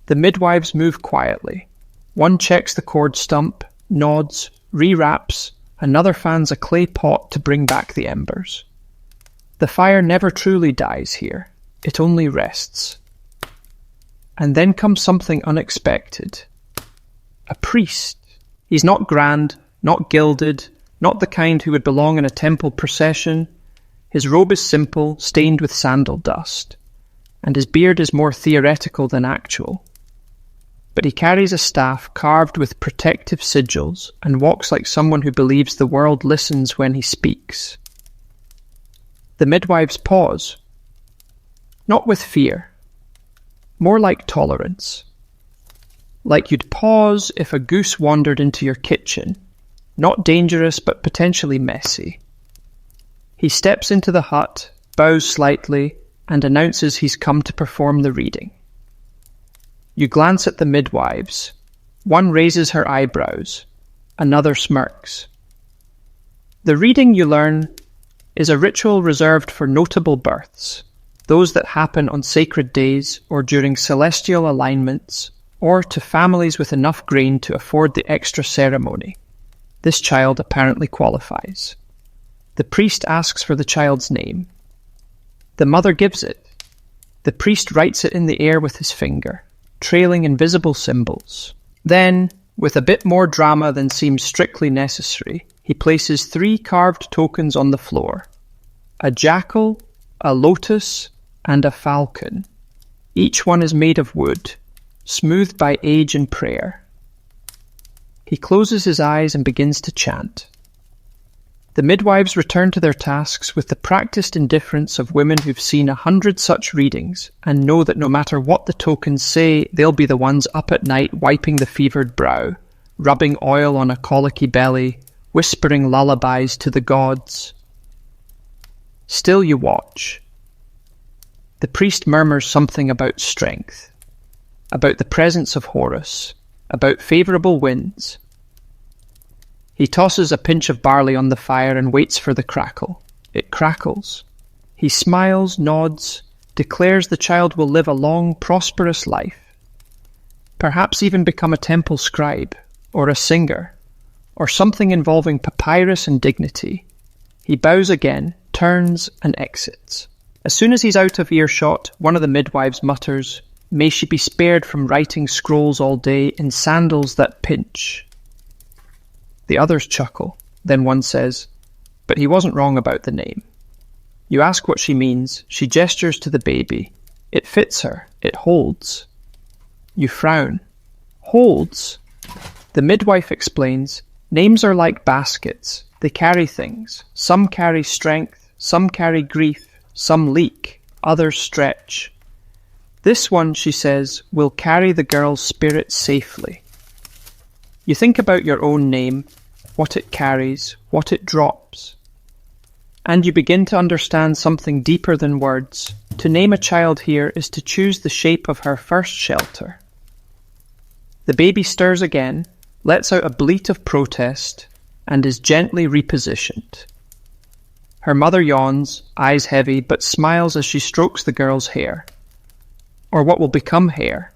The midwives move quietly. One checks the cord stump, nods, rewraps, another fans a clay pot to bring back the embers. The fire never truly dies here. It only rests. And then comes something unexpected. A priest. He's not grand, not gilded, not the kind who would belong in a temple procession. His robe is simple, stained with sandal dust, and his beard is more theoretical than actual. But he carries a staff carved with protective sigils and walks like someone who believes the world listens when he speaks. The midwives pause. Not with fear. More like tolerance. Like you'd pause if a goose wandered into your kitchen. Not dangerous, but potentially messy. He steps into the hut, bows slightly, and announces he's come to perform the reading. You glance at the midwives. One raises her eyebrows. Another smirks. The reading, you learn, is a ritual reserved for notable births, those that happen on sacred days or during celestial alignments, or to families with enough grain to afford the extra ceremony. This child apparently qualifies. The priest asks for the child's name. The mother gives it. The priest writes it in the air with his finger, trailing invisible symbols. Then, with a bit more drama than seems strictly necessary, he places 3 carved tokens on the floor. A jackal, a lotus, and a falcon. Each one is made of wood, smoothed by age and prayer. He closes his eyes and begins to chant. The midwives return to their tasks with the practiced indifference of women who've seen 100 such readings and know that no matter what the tokens say, they'll be the ones up at night wiping the fevered brow, rubbing oil on a colicky belly, whispering lullabies to the gods. Still you watch. The priest murmurs something about strength, about the presence of Horus, about favourable winds. He tosses a pinch of barley on the fire and waits for the crackle. It crackles. He smiles, nods, declares the child will live a long, prosperous life. Perhaps even become a temple scribe, or a singer, or something involving papyrus and dignity. He bows again, turns, and exits. As soon as he's out of earshot, one of the midwives mutters, "May she be spared from writing scrolls all day in sandals that pinch." The others chuckle. Then one says, "But he wasn't wrong about the name." You ask what she means. She gestures to the baby. It fits her. It holds. You frown. Holds? The midwife explains, names are like baskets. They carry things. Some carry strength, some carry grief, some leak, others stretch. This one, she says, will carry the girl's spirit safely. You think about your own name, what it carries, what it drops. And you begin to understand something deeper than words. To name a child here is to choose the shape of her first shelter. The baby stirs again, lets out a bleat of protest, and is gently repositioned. Her mother yawns, eyes heavy, but smiles as she strokes the girl's hair. Or what will become hair.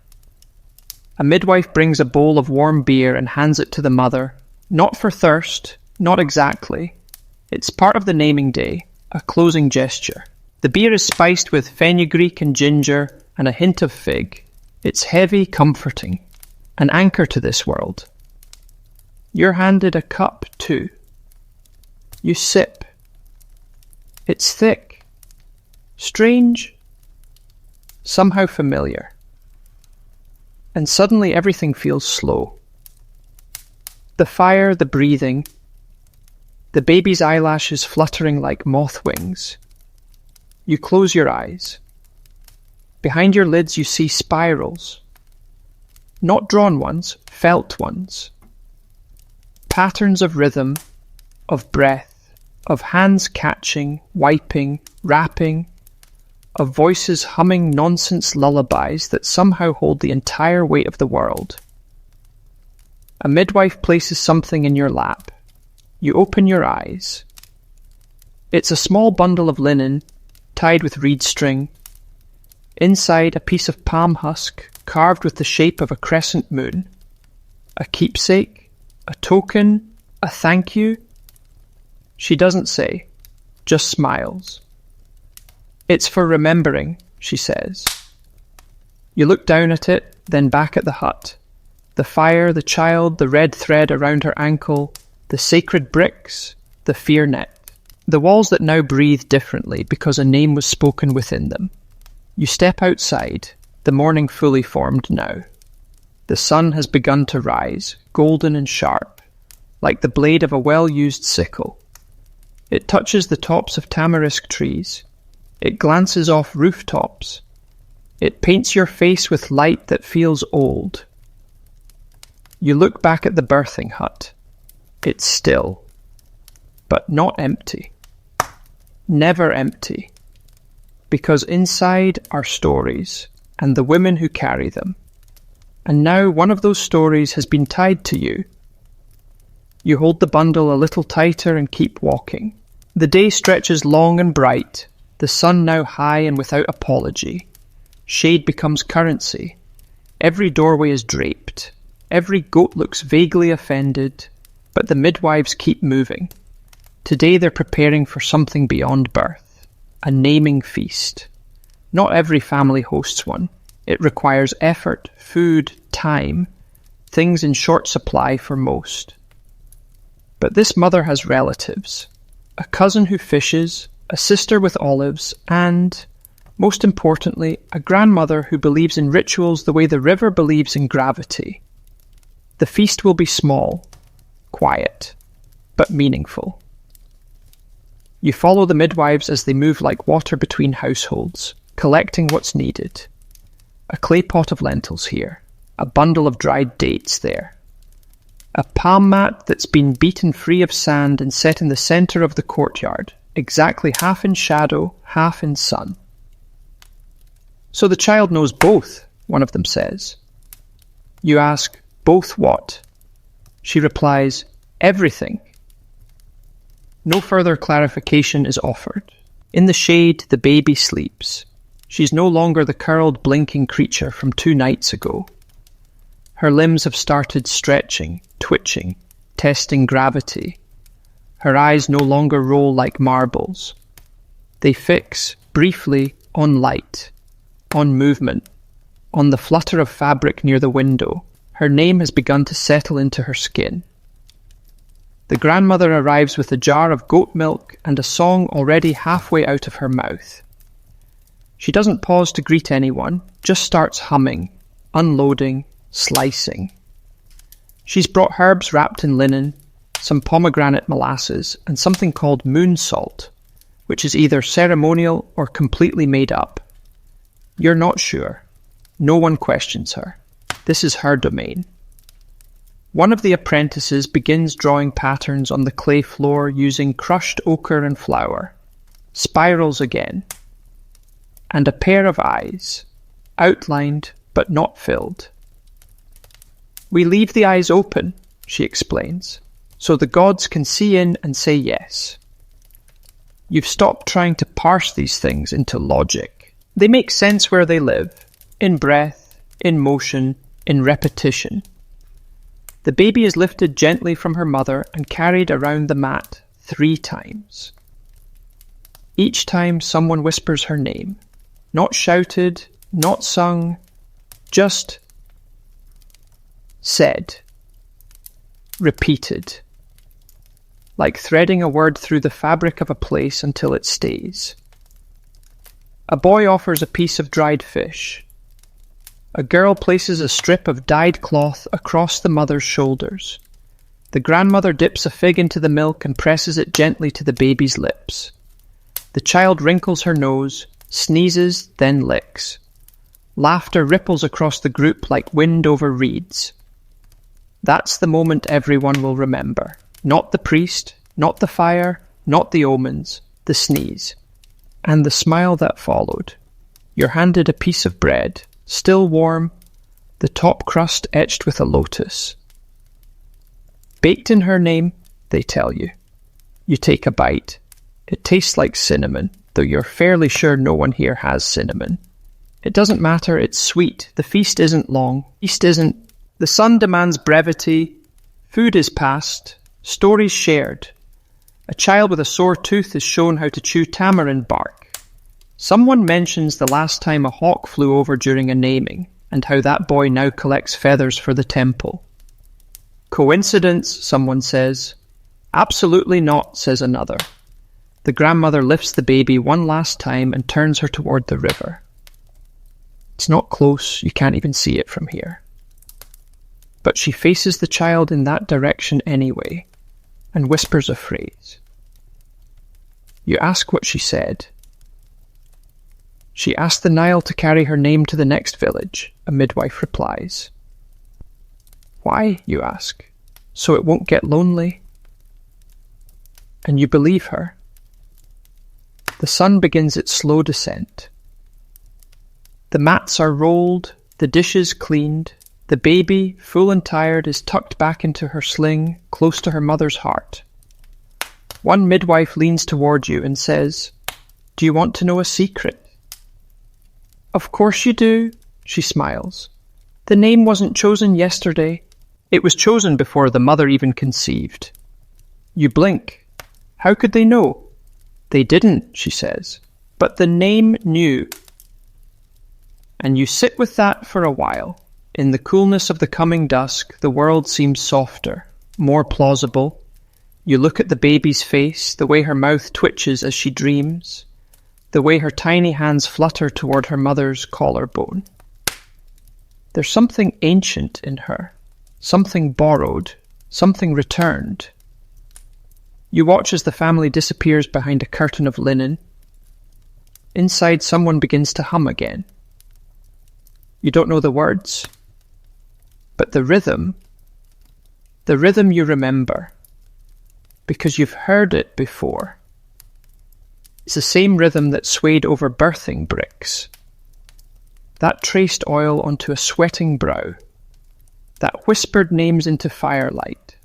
A midwife brings a bowl of warm beer and hands it to the mother, not for thirst, not exactly. It's part of the naming day, a closing gesture. The beer is spiced with fenugreek and ginger and a hint of fig. It's heavy, comforting, an anchor to this world. You're handed a cup too. You sip. It's thick, strange, somehow familiar. And suddenly everything feels slow. The fire, the breathing, the baby's eyelashes fluttering like moth wings. You close your eyes. Behind your lids you see spirals. Not drawn ones, felt ones. Patterns of rhythm, of breath, of hands catching, wiping, wrapping, of voices humming nonsense lullabies that somehow hold the entire weight of the world. A midwife places something in your lap. You open your eyes. It's a small bundle of linen, tied with reed string. Inside, a piece of palm husk carved with the shape of a crescent moon. A keepsake? A token? A thank you? She doesn't say, just smiles. It's for remembering, she says. You look down at it, then back at the hut. The fire, the child, the red thread around her ankle, the sacred bricks, the fear net. The walls that now breathe differently because a name was spoken within them. You step outside, the morning fully formed now. The sun has begun to rise, golden and sharp, like the blade of a well-used sickle. It touches the tops of tamarisk trees. It glances off rooftops. It paints your face with light that feels old. You look back at the birthing hut. It's still, but not empty. Never empty. Because inside are stories, and the women who carry them. And now one of those stories has been tied to you. You hold the bundle a little tighter and keep walking. The day stretches long and bright, the sun now high and without apology. Shade becomes currency. Every doorway is draped. Every goat looks vaguely offended, but the midwives keep moving. Today they're preparing for something beyond birth, a naming feast. Not every family hosts one. It requires effort, food, time, things in short supply for most. But this mother has relatives, a cousin who fishes, a sister with olives, and, most importantly, a grandmother who believes in rituals the way the river believes in gravity. The feast will be small, quiet, but meaningful. You follow the midwives as they move like water between households, collecting what's needed. A clay pot of lentils here, a bundle of dried dates there. A palm mat that's been beaten free of sand and set in the centre of the courtyard, exactly half in shadow, half in sun. So the child knows both, one of them says. You ask, both what? She replies, everything. No further clarification is offered. In the shade, the baby sleeps. She's no longer the curled, blinking creature from 2 nights ago. Her limbs have started stretching, twitching, testing gravity. Her eyes no longer roll like marbles. They fix, briefly, on light, on movement, on the flutter of fabric near the window. Her name has begun to settle into her skin. The grandmother arrives with a jar of goat milk and a song already halfway out of her mouth. She doesn't pause to greet anyone, just starts humming, unloading, slicing. She's brought herbs wrapped in linen, some pomegranate molasses, and something called moon salt, which is either ceremonial or completely made up. You're not sure. No one questions her. This is her domain. One of the apprentices begins drawing patterns on the clay floor using crushed ochre and flour. Spirals again. And a pair of eyes, outlined but not filled. We leave the eyes open, she explains, so the gods can see in and say yes. You've stopped trying to parse these things into logic. They make sense where they live, in breath, in motion, in repetition. The baby is lifted gently from her mother and carried around the mat 3 times. Each time someone whispers her name, not shouted, not sung, just said, repeated, like threading a word through the fabric of a place until it stays. A boy offers a piece of dried fish. A girl places a strip of dyed cloth across the mother's shoulders. The grandmother dips a fig into the milk and presses it gently to the baby's lips. The child wrinkles her nose, sneezes, then licks. Laughter ripples across the group like wind over reeds. That's the moment everyone will remember. Not the priest, not the fire, not the omens, the sneeze. And the smile that followed. You're handed a piece of bread, still warm, the top crust etched with a lotus. Baked in her name, they tell you. You take a bite. It tastes like cinnamon, though you're fairly sure no one here has cinnamon. It doesn't matter, it's sweet. The feast isn't long. The sun demands brevity. Food is passed. Stories shared. A child with a sore tooth is shown how to chew tamarind bark. Someone mentions the last time a hawk flew over during a naming, and how that boy now collects feathers for the temple. Coincidence, someone says. Absolutely not, says another. The grandmother lifts the baby one last time and turns her toward the river. It's not close, you can't even see it from here. But she faces the child in that direction anyway, and whispers a phrase. You ask what she said. She asked the Nile to carry her name to the next village, a midwife replies. Why, you ask? So it won't get lonely? And you believe her. The sun begins its slow descent. The mats are rolled, the dishes cleaned, the baby, full and tired, is tucked back into her sling, close to her mother's heart. One midwife leans toward you and says, Do you want to know a secret? Of course you do, she smiles. The name wasn't chosen yesterday. It was chosen before the mother even conceived. You blink. How could they know? They didn't, she says. But the name knew. And you sit with that for a while. In the coolness of the coming dusk, the world seems softer, more plausible. You look at the baby's face, the way her mouth twitches as she dreams, the way her tiny hands flutter toward her mother's collarbone. There's something ancient in her, something borrowed, something returned. You watch as the family disappears behind a curtain of linen. Inside, someone begins to hum again. You don't know the words, but the rhythm you remember, because you've heard it before. It's the same rhythm that swayed over birthing bricks, that traced oil onto a sweating brow, that whispered names into firelight,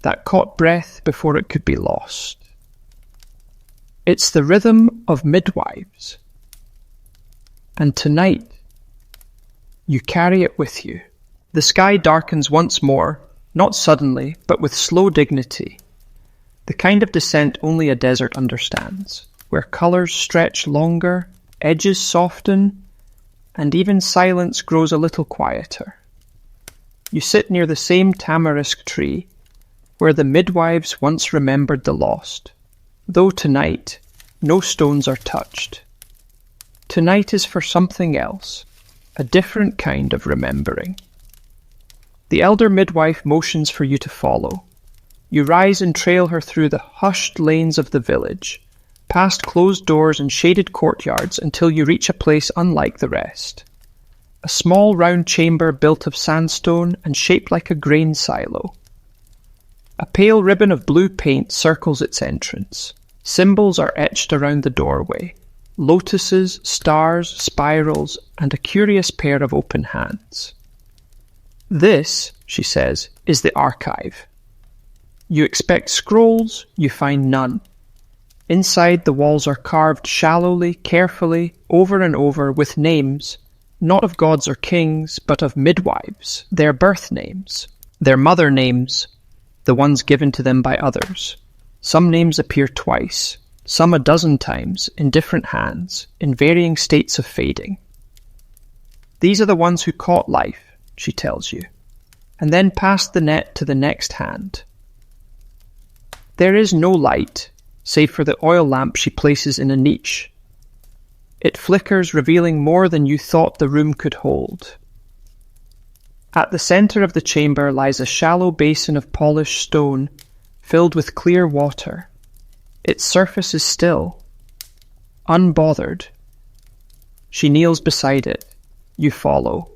that caught breath before it could be lost. It's the rhythm of midwives. And tonight, you carry it with you. The sky darkens once more, not suddenly, but with slow dignity. The kind of descent only a desert understands, where colours stretch longer, edges soften, and even silence grows a little quieter. You sit near the same tamarisk tree, where the midwives once remembered the lost, though tonight no stones are touched. Tonight is for something else, a different kind of remembering. The elder midwife motions for you to follow. You rise and trail her through the hushed lanes of the village, past closed doors and shaded courtyards until you reach a place unlike the rest. A small round chamber built of sandstone and shaped like a grain silo. A pale ribbon of blue paint circles its entrance. Symbols are etched around the doorway. Lotuses, stars, spirals, and a curious pair of open hands. This, she says, is the archive. You expect scrolls, you find none. Inside, the walls are carved shallowly, carefully, over and over, with names, not of gods or kings, but of midwives, their birth names, their mother names, the ones given to them by others. Some names appear twice, some a dozen times, in different hands, in varying states of fading. These are the ones who caught life, she tells you, and then passed the net to the next hand. There is no light, save for the oil lamp she places in a niche. It flickers, revealing more than you thought the room could hold. At the centre of the chamber lies a shallow basin of polished stone, filled with clear water. Its surface is still, unbothered. She kneels beside it. You follow.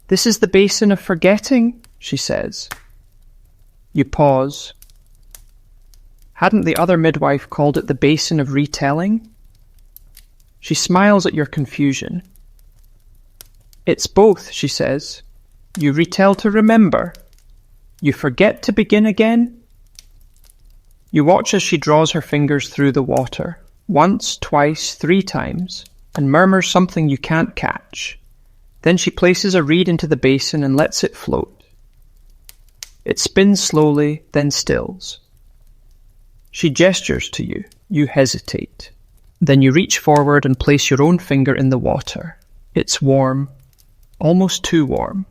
This is the basin of forgetting, she says. You pause. Hadn't the other midwife called it the basin of retelling? She smiles at your confusion. It's both, she says. You retell to remember. You forget to begin again. You watch as she draws her fingers through the water, once, twice, 3 times, and murmurs something you can't catch. Then she places a reed into the basin and lets it float. It spins slowly, then stills. She gestures to you. You hesitate. Then you reach forward and place your own finger in the water. It's warm, almost too warm.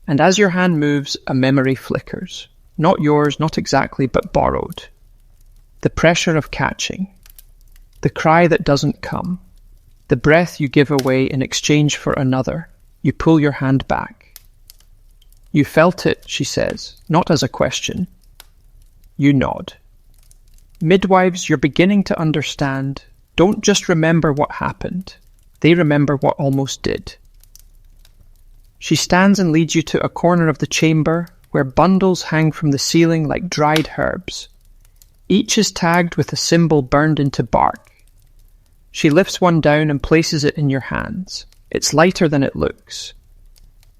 And as your hand moves, a memory flickers. Not yours, not exactly, but borrowed. The pressure of catching. The cry that doesn't come. The breath you give away in exchange for another. You pull your hand back. You felt it, she says, not as a question. You nod. Midwives, you're beginning to understand. Don't just remember what happened. They remember what almost did. She stands and leads you to a corner of the chamber where bundles hang from the ceiling like dried herbs. Each is tagged with a symbol burned into bark. She lifts one down and places it in your hands. It's lighter than it looks.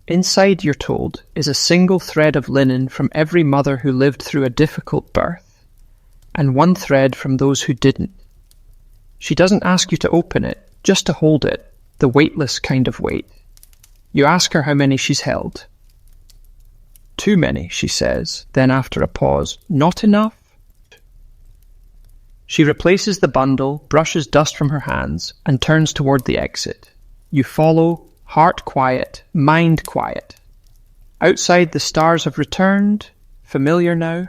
Inside, you're told, is a single thread of linen from every mother who lived through a difficult birth, and one thread from those who didn't. She doesn't ask you to open it, just to hold it, the weightless kind of weight. You ask her how many she's held. Too many, she says, then after a pause, not enough? She replaces the bundle, brushes dust from her hands, and turns toward the exit. You follow, heart quiet, mind quiet. Outside, the stars have returned, familiar now,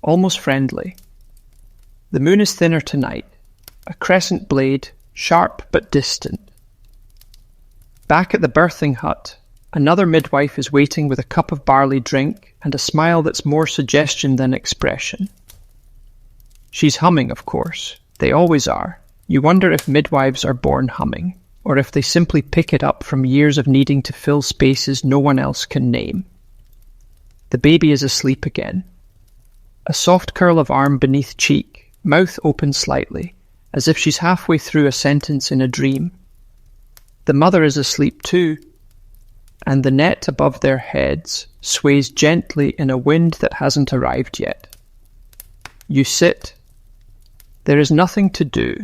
almost friendly. The moon is thinner tonight, a crescent blade, sharp but distant. Back at the birthing hut, another midwife is waiting with a cup of barley drink and a smile that's more suggestion than expression. She's humming, of course. They always are. You wonder if midwives are born humming, or if they simply pick it up from years of needing to fill spaces no one else can name. The baby is asleep again. A soft curl of arm beneath cheek, mouth open slightly, as if she's halfway through a sentence in a dream. The mother is asleep too, and the net above their heads sways gently in a wind that hasn't arrived yet. You sit. There is nothing to do.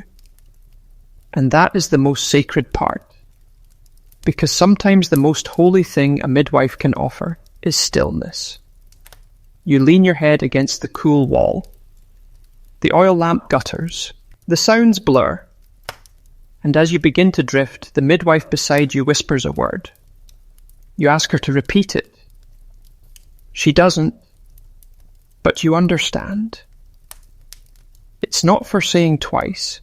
And that is the most sacred part. Because sometimes the most holy thing a midwife can offer is stillness. You lean your head against the cool wall. The oil lamp gutters. The sounds blur. And as you begin to drift, the midwife beside you whispers a word. You ask her to repeat it. She doesn't, but you understand. It's not for saying twice.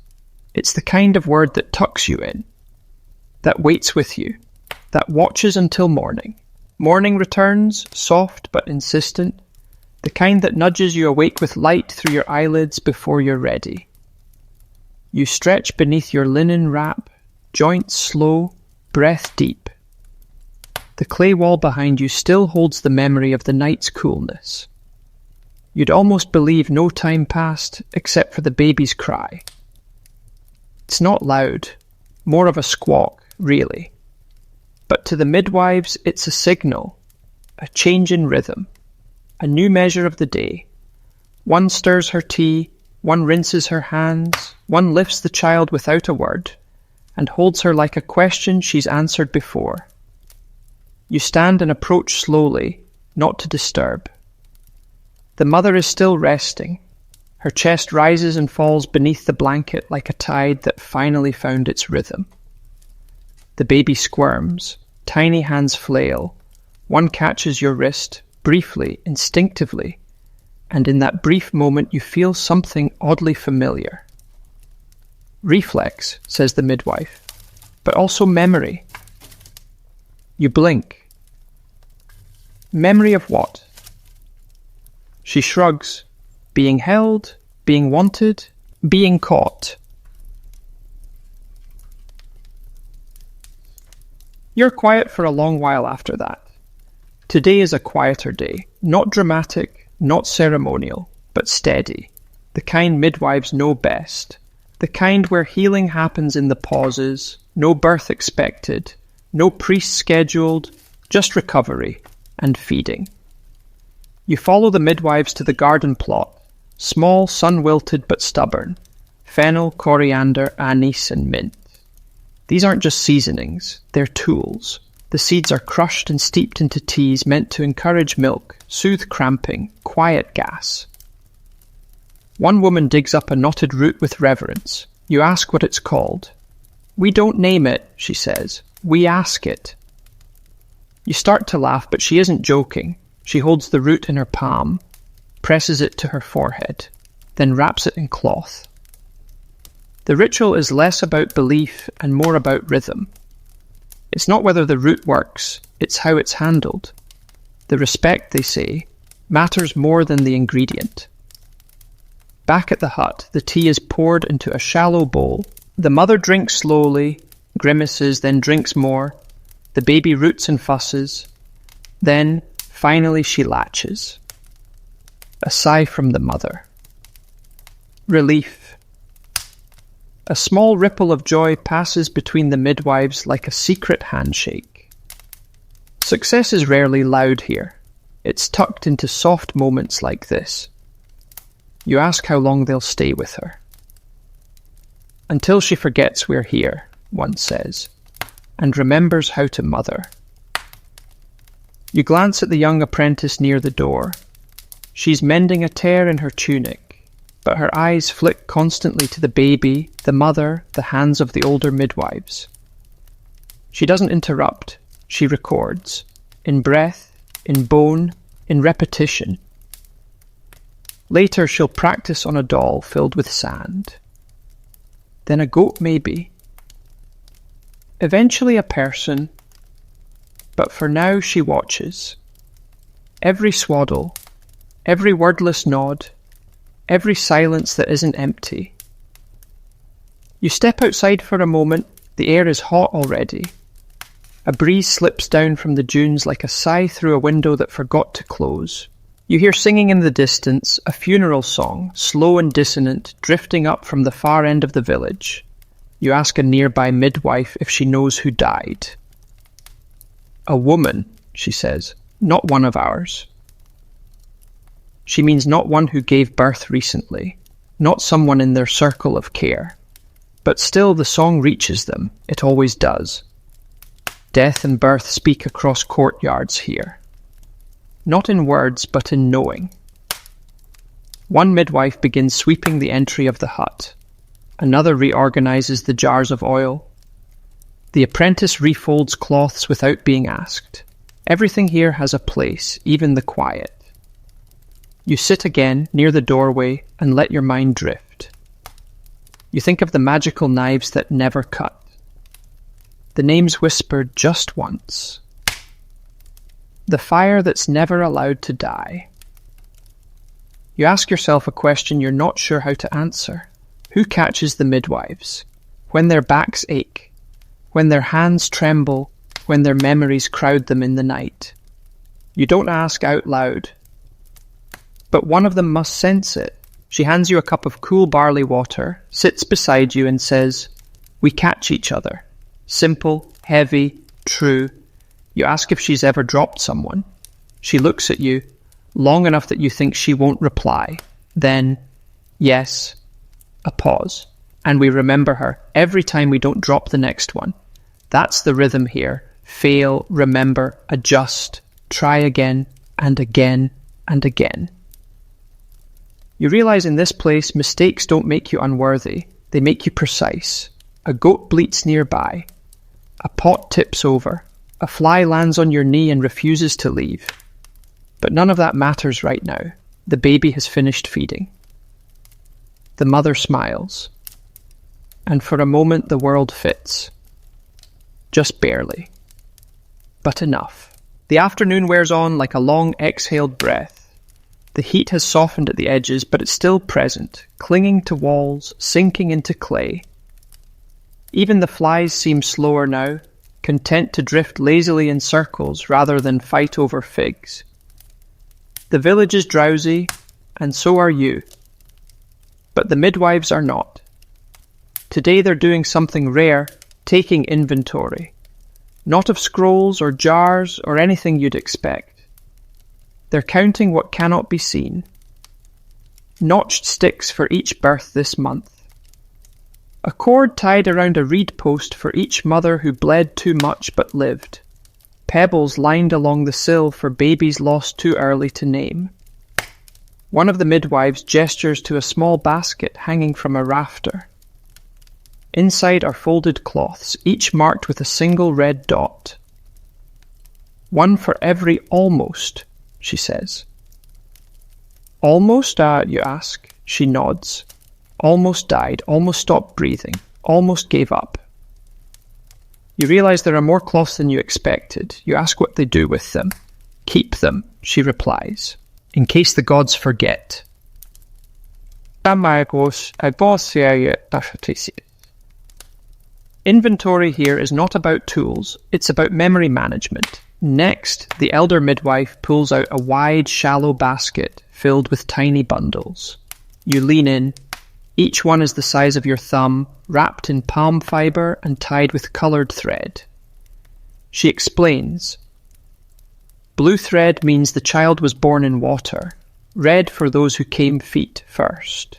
It's the kind of word that tucks you in, that waits with you, that watches until morning. Morning returns, soft but insistent, the kind that nudges you awake with light through your eyelids before you're ready. You stretch beneath your linen wrap, joints slow, breath deep. The clay wall behind you still holds the memory of the night's coolness. You'd almost believe no time passed except for the baby's cry. It's not loud, more of a squawk, really. But to the midwives, it's a signal, a change in rhythm, a new measure of the day. One stirs her tea, one rinses her hands, one lifts the child without a word, and holds her like a question she's answered before. You stand and approach slowly, not to disturb. The mother is still resting. Her chest rises and falls beneath the blanket like a tide that finally found its rhythm. The baby squirms, tiny hands flail. One catches your wrist, briefly, instinctively, and in that brief moment you feel something oddly familiar. Reflex, says the midwife, but also memory. You blink. Memory of what? She shrugs. Being held, being wanted, being caught. You're quiet for a long while after that. Today is a quieter day, not dramatic, not ceremonial, but steady, the kind midwives know best, the kind where healing happens in the pauses, no birth expected, no priest scheduled, just recovery and feeding. You follow the midwives to the garden plot, small, sun-wilted but stubborn, fennel, coriander, anise, and mint. These aren't just seasonings, they're tools. The seeds are crushed and steeped into teas meant to encourage milk, soothe cramping, quiet gas. One woman digs up a knotted root with reverence. You ask what it's called. "We don't name it," she says. "We ask it." You start to laugh, but she isn't joking. She holds the root in her palm, presses it to her forehead, then wraps it in cloth. The ritual is less about belief and more about rhythm. It's not whether the root works, it's how it's handled. The respect, they say, matters more than the ingredient. Back at the hut, the tea is poured into a shallow bowl. The mother drinks slowly, grimaces, then drinks more. The baby roots and fusses. Then, finally, she latches. A sigh from the mother. Relief. A small ripple of joy passes between the midwives like a secret handshake. Success is rarely loud here. It's tucked into soft moments like this. You ask how long they'll stay with her. "Until she forgets we're here," one says, and remembers how to mother. You glance at the young apprentice near the door. She's mending a tear in her tunic, but her eyes flick constantly to the baby, the mother, the hands of the older midwives. She doesn't interrupt, she records, in breath, in bone, in repetition. Later she'll practice on a doll filled with sand. Then a goat maybe. Eventually a person, but for now she watches. Every swaddle, every wordless nod, every silence that isn't empty. You step outside for a moment, the air is hot already. A breeze slips down from the dunes like a sigh through a window that forgot to close. You hear singing in the distance, a funeral song, slow and dissonant, drifting up from the far end of the village. You ask a nearby midwife if she knows who died. "A woman," she says, "not one of ours." She means not one who gave birth recently, not someone in their circle of care. But still the song reaches them, it always does. Death and birth speak across courtyards here. Not in words, but in knowing. One midwife begins sweeping the entry of the hut. Another reorganizes the jars of oil. The apprentice refolds cloths without being asked. Everything here has a place, even the quiet. You sit again near the doorway and let your mind drift. You think of the magical knives that never cut. The names whispered just once. The fire that's never allowed to die. You ask yourself a question you're not sure how to answer. Who catches the midwives? When their backs ache, when their hands tremble, when their memories crowd them in the night. You don't ask out loud. But one of them must sense it. She hands you a cup of cool barley water, sits beside you and says, "We catch each other." Simple, heavy, true. You ask if she's ever dropped someone. She looks at you, long enough that you think she won't reply. Then, yes, a pause. And we remember her every time we don't drop the next one. That's the rhythm here. Fail, remember, adjust, try again, and again, and again. You realize in this place, mistakes don't make you unworthy. They make you precise. A goat bleats nearby. A pot tips over. A fly lands on your knee and refuses to leave. But none of that matters right now. The baby has finished feeding. The mother smiles. And for a moment the world fits. Just barely. But enough. The afternoon wears on like a long exhaled breath. The heat has softened at the edges, but it's still present, clinging to walls, sinking into clay. Even the flies seem slower now, content to drift lazily in circles rather than fight over figs. The village is drowsy, and so are you. But the midwives are not. Today they're doing something rare, taking inventory. Not of scrolls or jars or anything you'd expect. They're counting what cannot be seen. notched sticks for each birth this month. A cord tied around a reed post for each mother who bled too much but lived. Pebbles lined along the sill for babies lost too early to name. One of the midwives gestures to a small basket hanging from a rafter. Inside are folded cloths, each marked with a single red dot. One for every almost, she says. Almost, you ask? She nods. Almost died, almost stopped breathing, almost gave up. You realize there are more cloths than you expected. You ask what they do with them. Keep them, she replies, in case the gods forget. Inventory here is not about tools, it's about memory management. Next, the elder midwife pulls out a wide, shallow basket filled with tiny bundles. You lean in. Each one is the size of your thumb, wrapped in palm fibre and tied with coloured thread. She explains. Blue thread means the child was born in water. Red for those who came feet first.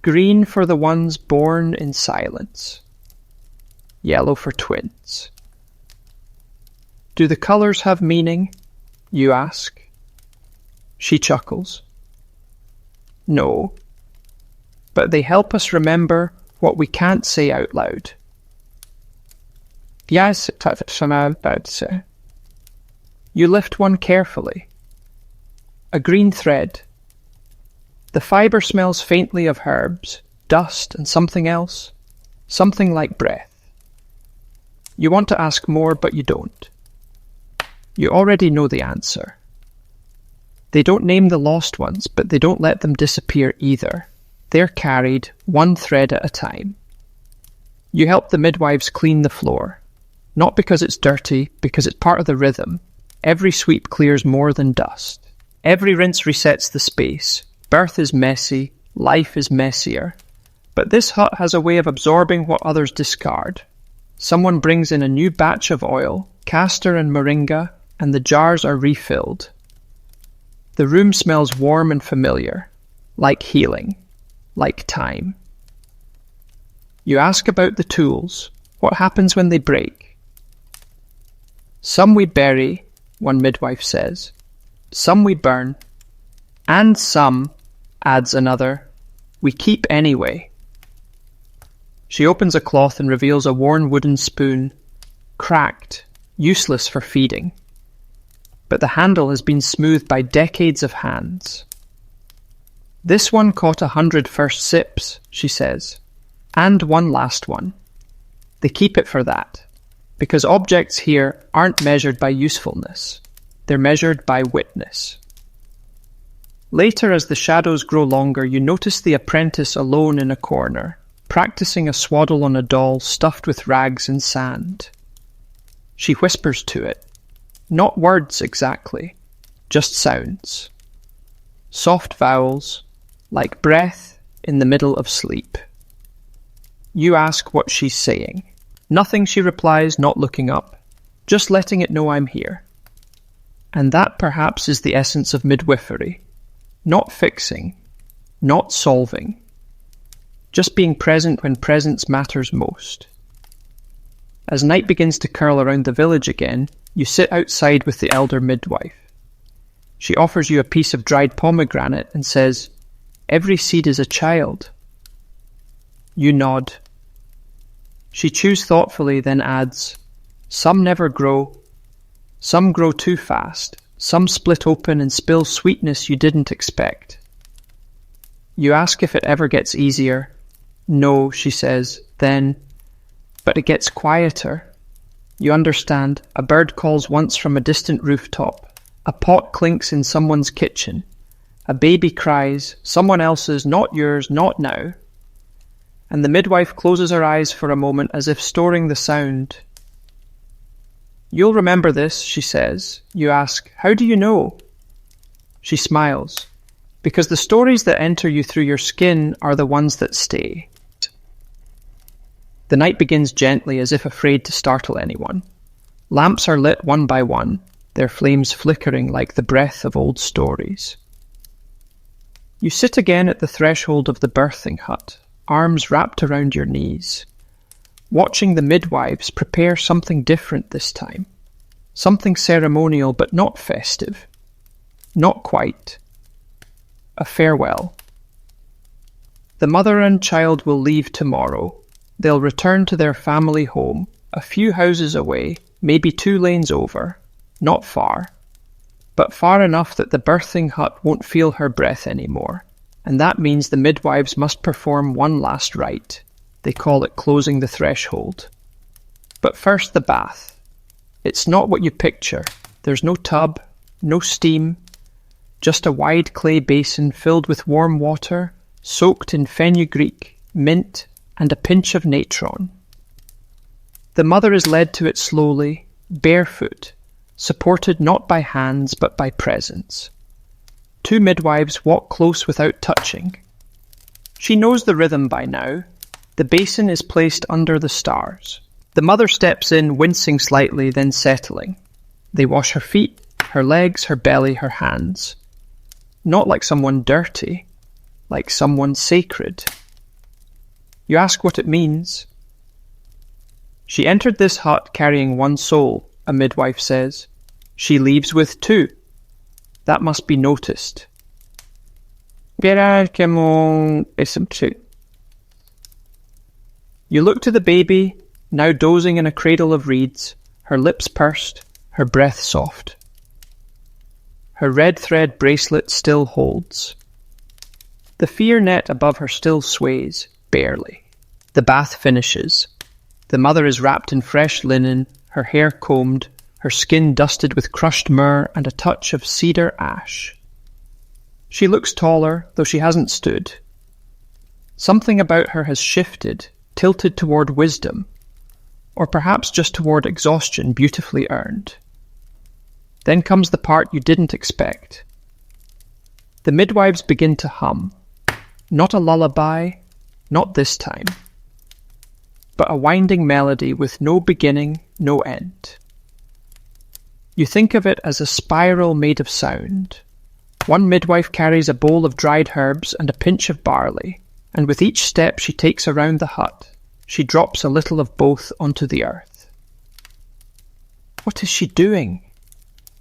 Green for the ones born in silence. Yellow for twins. Do the colours have meaning? You ask. She chuckles. No. But they help us remember what we can't say out loud. Yes, you lift one carefully. A green thread. The fibre smells faintly of herbs, dust and something else. Something like breath. You want to ask more, but you don't. You already know the answer. They don't name the lost ones, but they don't let them disappear either. They're carried one thread at a time. You help the midwives clean the floor. Not because it's dirty, because it's part of the rhythm. Every sweep clears more than dust. Every rinse resets the space. Birth is messy, life is messier. But this hut has a way of absorbing what others discard. Someone brings in a new batch of oil, castor and moringa, and the jars are refilled. The room smells warm and familiar, like healing. Like time. You ask about the tools. What happens when they break? Some we bury, one midwife says. Some we burn. And some, adds another, we keep anyway. She opens a cloth and reveals a worn wooden spoon, cracked, useless for feeding. But the handle has been smoothed by decades of hands. This one caught 100 first sips, she says, and one last one. They keep it for that, because objects here aren't measured by usefulness. They're measured by witness. Later, as the shadows grow longer, you notice the apprentice alone in a corner, practicing a swaddle on a doll stuffed with rags and sand. She whispers to it. Not words exactly, just sounds. Soft vowels, like breath in the middle of sleep. You ask what she's saying. Nothing, she replies, not looking up, just letting it know I'm here. And that perhaps is the essence of midwifery. Not fixing, not solving, just being present when presence matters most. As night begins to curl around the village again, you sit outside with the elder midwife. She offers you a piece of dried pomegranate and says, "Every seed is a child." You nod. She chews thoughtfully, then adds, "Some never grow. Some grow too fast. Some split open and spill sweetness you didn't expect." You ask if it ever gets easier. "No," she says, then, "But it gets quieter." You understand. A bird calls once from a distant rooftop. A pot clinks in someone's kitchen. A baby cries, someone else's, not yours, not now. And the midwife closes her eyes for a moment as if storing the sound. "You'll remember this," she says. You ask, "How do you know?" She smiles. "Because the stories that enter you through your skin are the ones that stay." The night begins gently, as if afraid to startle anyone. Lamps are lit one by one, their flames flickering like the breath of old stories. You sit again at the threshold of the birthing hut, arms wrapped around your knees, watching the midwives prepare something different this time. Something ceremonial but not festive. Not quite. A farewell. The mother and child will leave tomorrow. They'll return to their family home, a few houses away, maybe 2 lanes over. Not far. But far enough that the birthing hut won't feel her breath anymore. And that means the midwives must perform one last rite. They call it closing the threshold. But first the bath. It's not what you picture. There's no tub, no steam, just a wide clay basin filled with warm water, soaked in fenugreek, mint, and a pinch of natron. The mother is led to it slowly, barefoot, supported not by hands but by presence. 2 midwives walk close without touching. She knows the rhythm by now. The basin is placed under the stars. The mother steps in, wincing slightly, then settling. They wash her feet, her legs, her belly, her hands. Not like someone dirty, like someone sacred. You ask what it means. She entered this hut carrying 1 soul, a midwife says. She leaves with 2. That must be noticed. You look to the baby, now dozing in a cradle of reeds, her lips pursed, her breath soft. Her red thread bracelet still holds. The fear net above her still sways, barely. The bath finishes. The mother is wrapped in fresh linen, her hair combed, her skin dusted with crushed myrrh and a touch of cedar ash. She looks taller, though she hasn't stood. Something about her has shifted, tilted toward wisdom, or perhaps just toward exhaustion beautifully earned. Then comes the part you didn't expect. The midwives begin to hum. Not a lullaby, not this time, but a winding melody with no beginning, no end. You think of it as a spiral made of sound. 1 midwife carries a bowl of dried herbs and a pinch of barley, and with each step she takes around the hut, she drops a little of both onto the earth. What is she doing?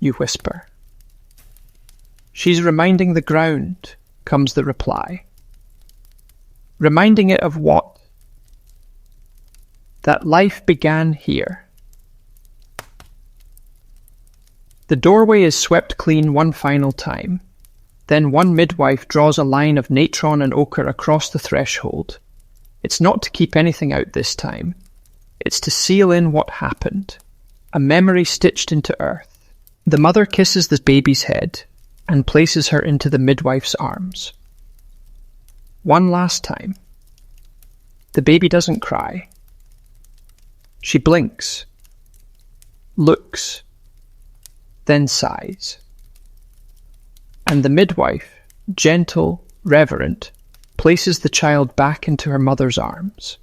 You whisper. She's reminding the ground, comes the reply. Reminding it of what? That life began here. The doorway is swept clean 1 final time. Then 1 midwife draws a line of natron and ochre across the threshold. It's not to keep anything out this time. It's to seal in what happened. A memory stitched into earth. The mother kisses the baby's head and places her into the midwife's arms. 1 last time. The baby doesn't cry. She blinks, looks, then sighs. And the midwife, gentle, reverent, places the child back into her mother's arms.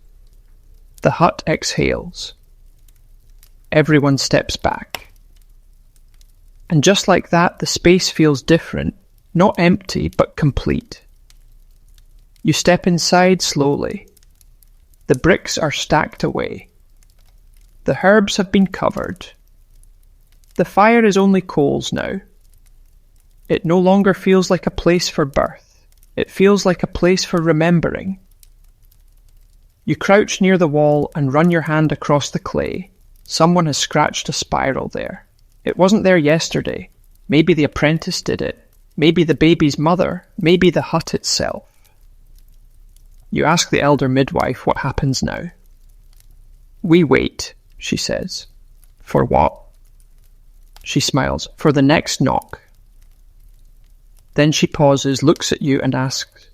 The hut exhales. Everyone steps back. And just like that, the space feels different, not empty, but complete. You step inside slowly. The bricks are stacked away. The herbs have been covered. The fire is only coals now. It no longer feels like a place for birth. It feels like a place for remembering. You crouch near the wall and run your hand across the clay. Someone has scratched a spiral there. It wasn't there yesterday. Maybe the apprentice did it. Maybe the baby's mother. Maybe the hut itself. You ask the elder midwife what happens now. We wait, she says. For what? She smiles. For the next knock. Then she pauses, looks at you and asks,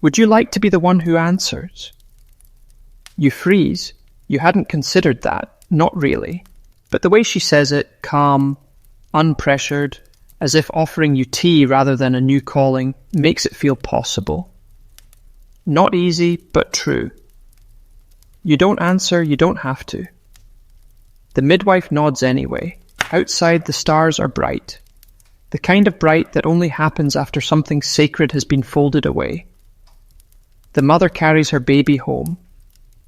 would you like to be the one who answers? You freeze. You hadn't considered that. Not really. But the way she says it, calm, unpressured, as if offering you tea rather than a new calling, makes it feel possible. Not easy, but true. You don't answer, you don't have to. The midwife nods anyway. Outside the stars are bright. the kind of bright that only happens after something sacred has been folded away. The mother carries her baby home.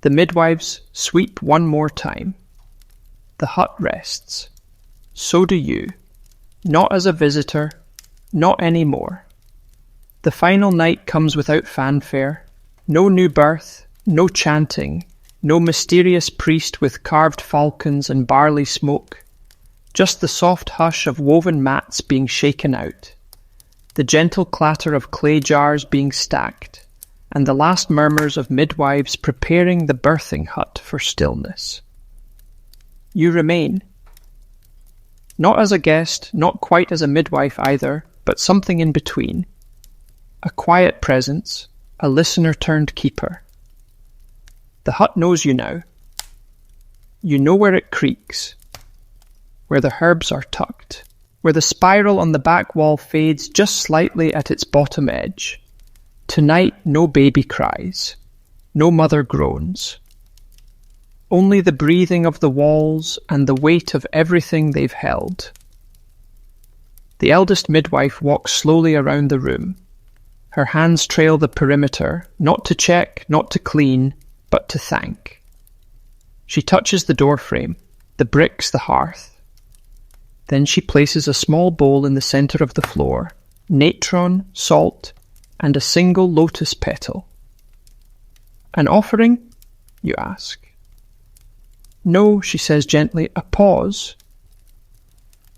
The midwives sweep one more time. The hut rests. So do you. Not as a visitor, not anymore. The final night comes without fanfare. No new birth, no chanting, no mysterious priest with carved falcons and barley smoke. Just the soft hush of woven mats being shaken out, the gentle clatter of clay jars being stacked, and the last murmurs of midwives preparing the birthing hut for stillness. You remain. Not as a guest, not quite as a midwife either, but something in between. A quiet presence, a listener turned keeper. The hut knows you now. You know where it creaks, where the herbs are tucked, where the spiral on the back wall fades just slightly at its bottom edge. Tonight no baby cries, no mother groans. Only the breathing of the walls and the weight of everything they've held. The eldest midwife walks slowly around the room. Her hands trail the perimeter, not to check, not to clean, but to thank. She touches the doorframe, the bricks, the hearth. Then she places a small bowl in the center of the floor, natron, salt, and a single lotus petal. An offering? You ask. No, she says gently, a pause.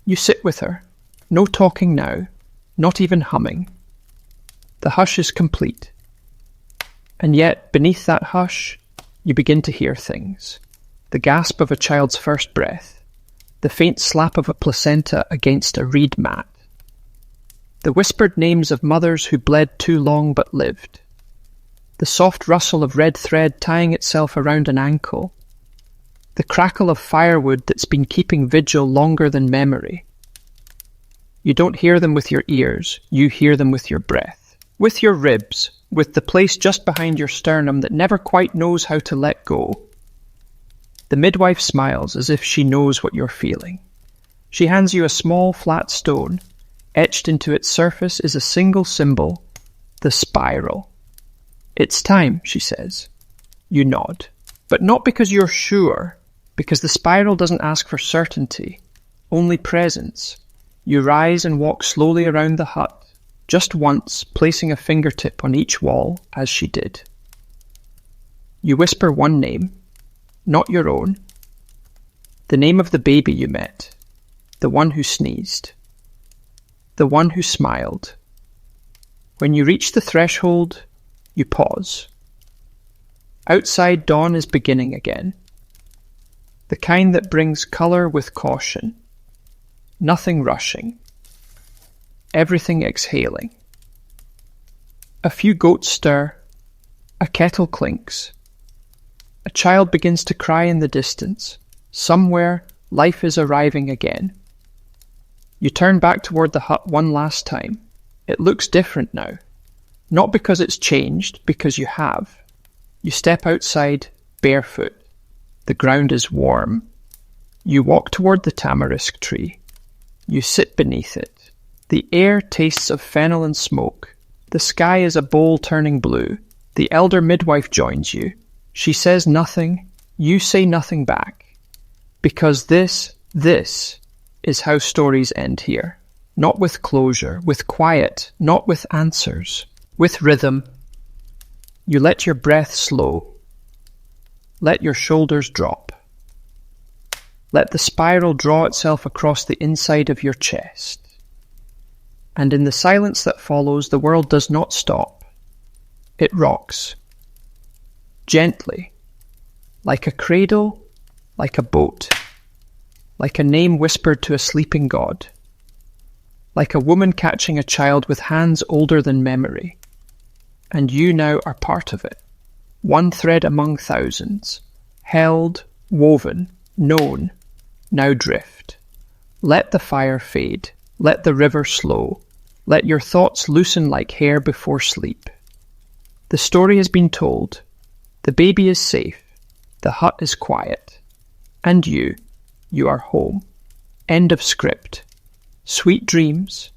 You sit with her. No talking now, not even humming. The hush is complete. And yet, beneath that hush, you begin to hear things. The gasp of a child's first breath, the faint slap of a placenta against a reed mat, the whispered names of mothers who bled too long but lived, the soft rustle of red thread tying itself around an ankle, the crackle of firewood that's been keeping vigil longer than memory. You don't hear them with your ears, you hear them with your breath, with your ribs, with the place just behind your sternum that never quite knows how to let go. The midwife smiles as if she knows what you're feeling. She hands you a small flat stone. Etched into its surface is a single symbol, the spiral. It's time, she says. You nod. But not because you're sure, because the spiral doesn't ask for certainty, only presence. You rise and walk slowly around the hut, just once, placing a fingertip on each wall, as she did. You whisper one name, not your own. The name of the baby you met, the one who sneezed, the one who smiled. When you reach the threshold, you pause. Outside, dawn is beginning again. The kind that brings colour with caution. Nothing rushing. Everything exhaling. A few goats stir. A kettle clinks. A child begins to cry in the distance. Somewhere, life is arriving again. You turn back toward the hut one last time. It looks different now. Not because it's changed, because you have. You step outside, barefoot. The ground is warm. You walk toward the tamarisk tree. You sit beneath it. The air tastes of fennel and smoke. The sky is a bowl turning blue. The elder midwife joins you. She says nothing. You say nothing back. Because this is how stories end here. Not with closure, with quiet, not with answers, with rhythm. You let your breath slow. Let your shoulders drop. Let the spiral draw itself across the inside of your chest. And in the silence that follows, the world does not stop. It rocks. Gently. Like a cradle, like a boat. Like a name whispered to a sleeping god. Like a woman catching a child with hands older than memory. And you now are part of it. One thread among thousands. Held, woven, known. Now drift. Let the fire fade. Let the river slow. Let your thoughts loosen like hair before sleep. The story has been told. The baby is safe. The hut is quiet. And you are home. End of script. Sweet dreams.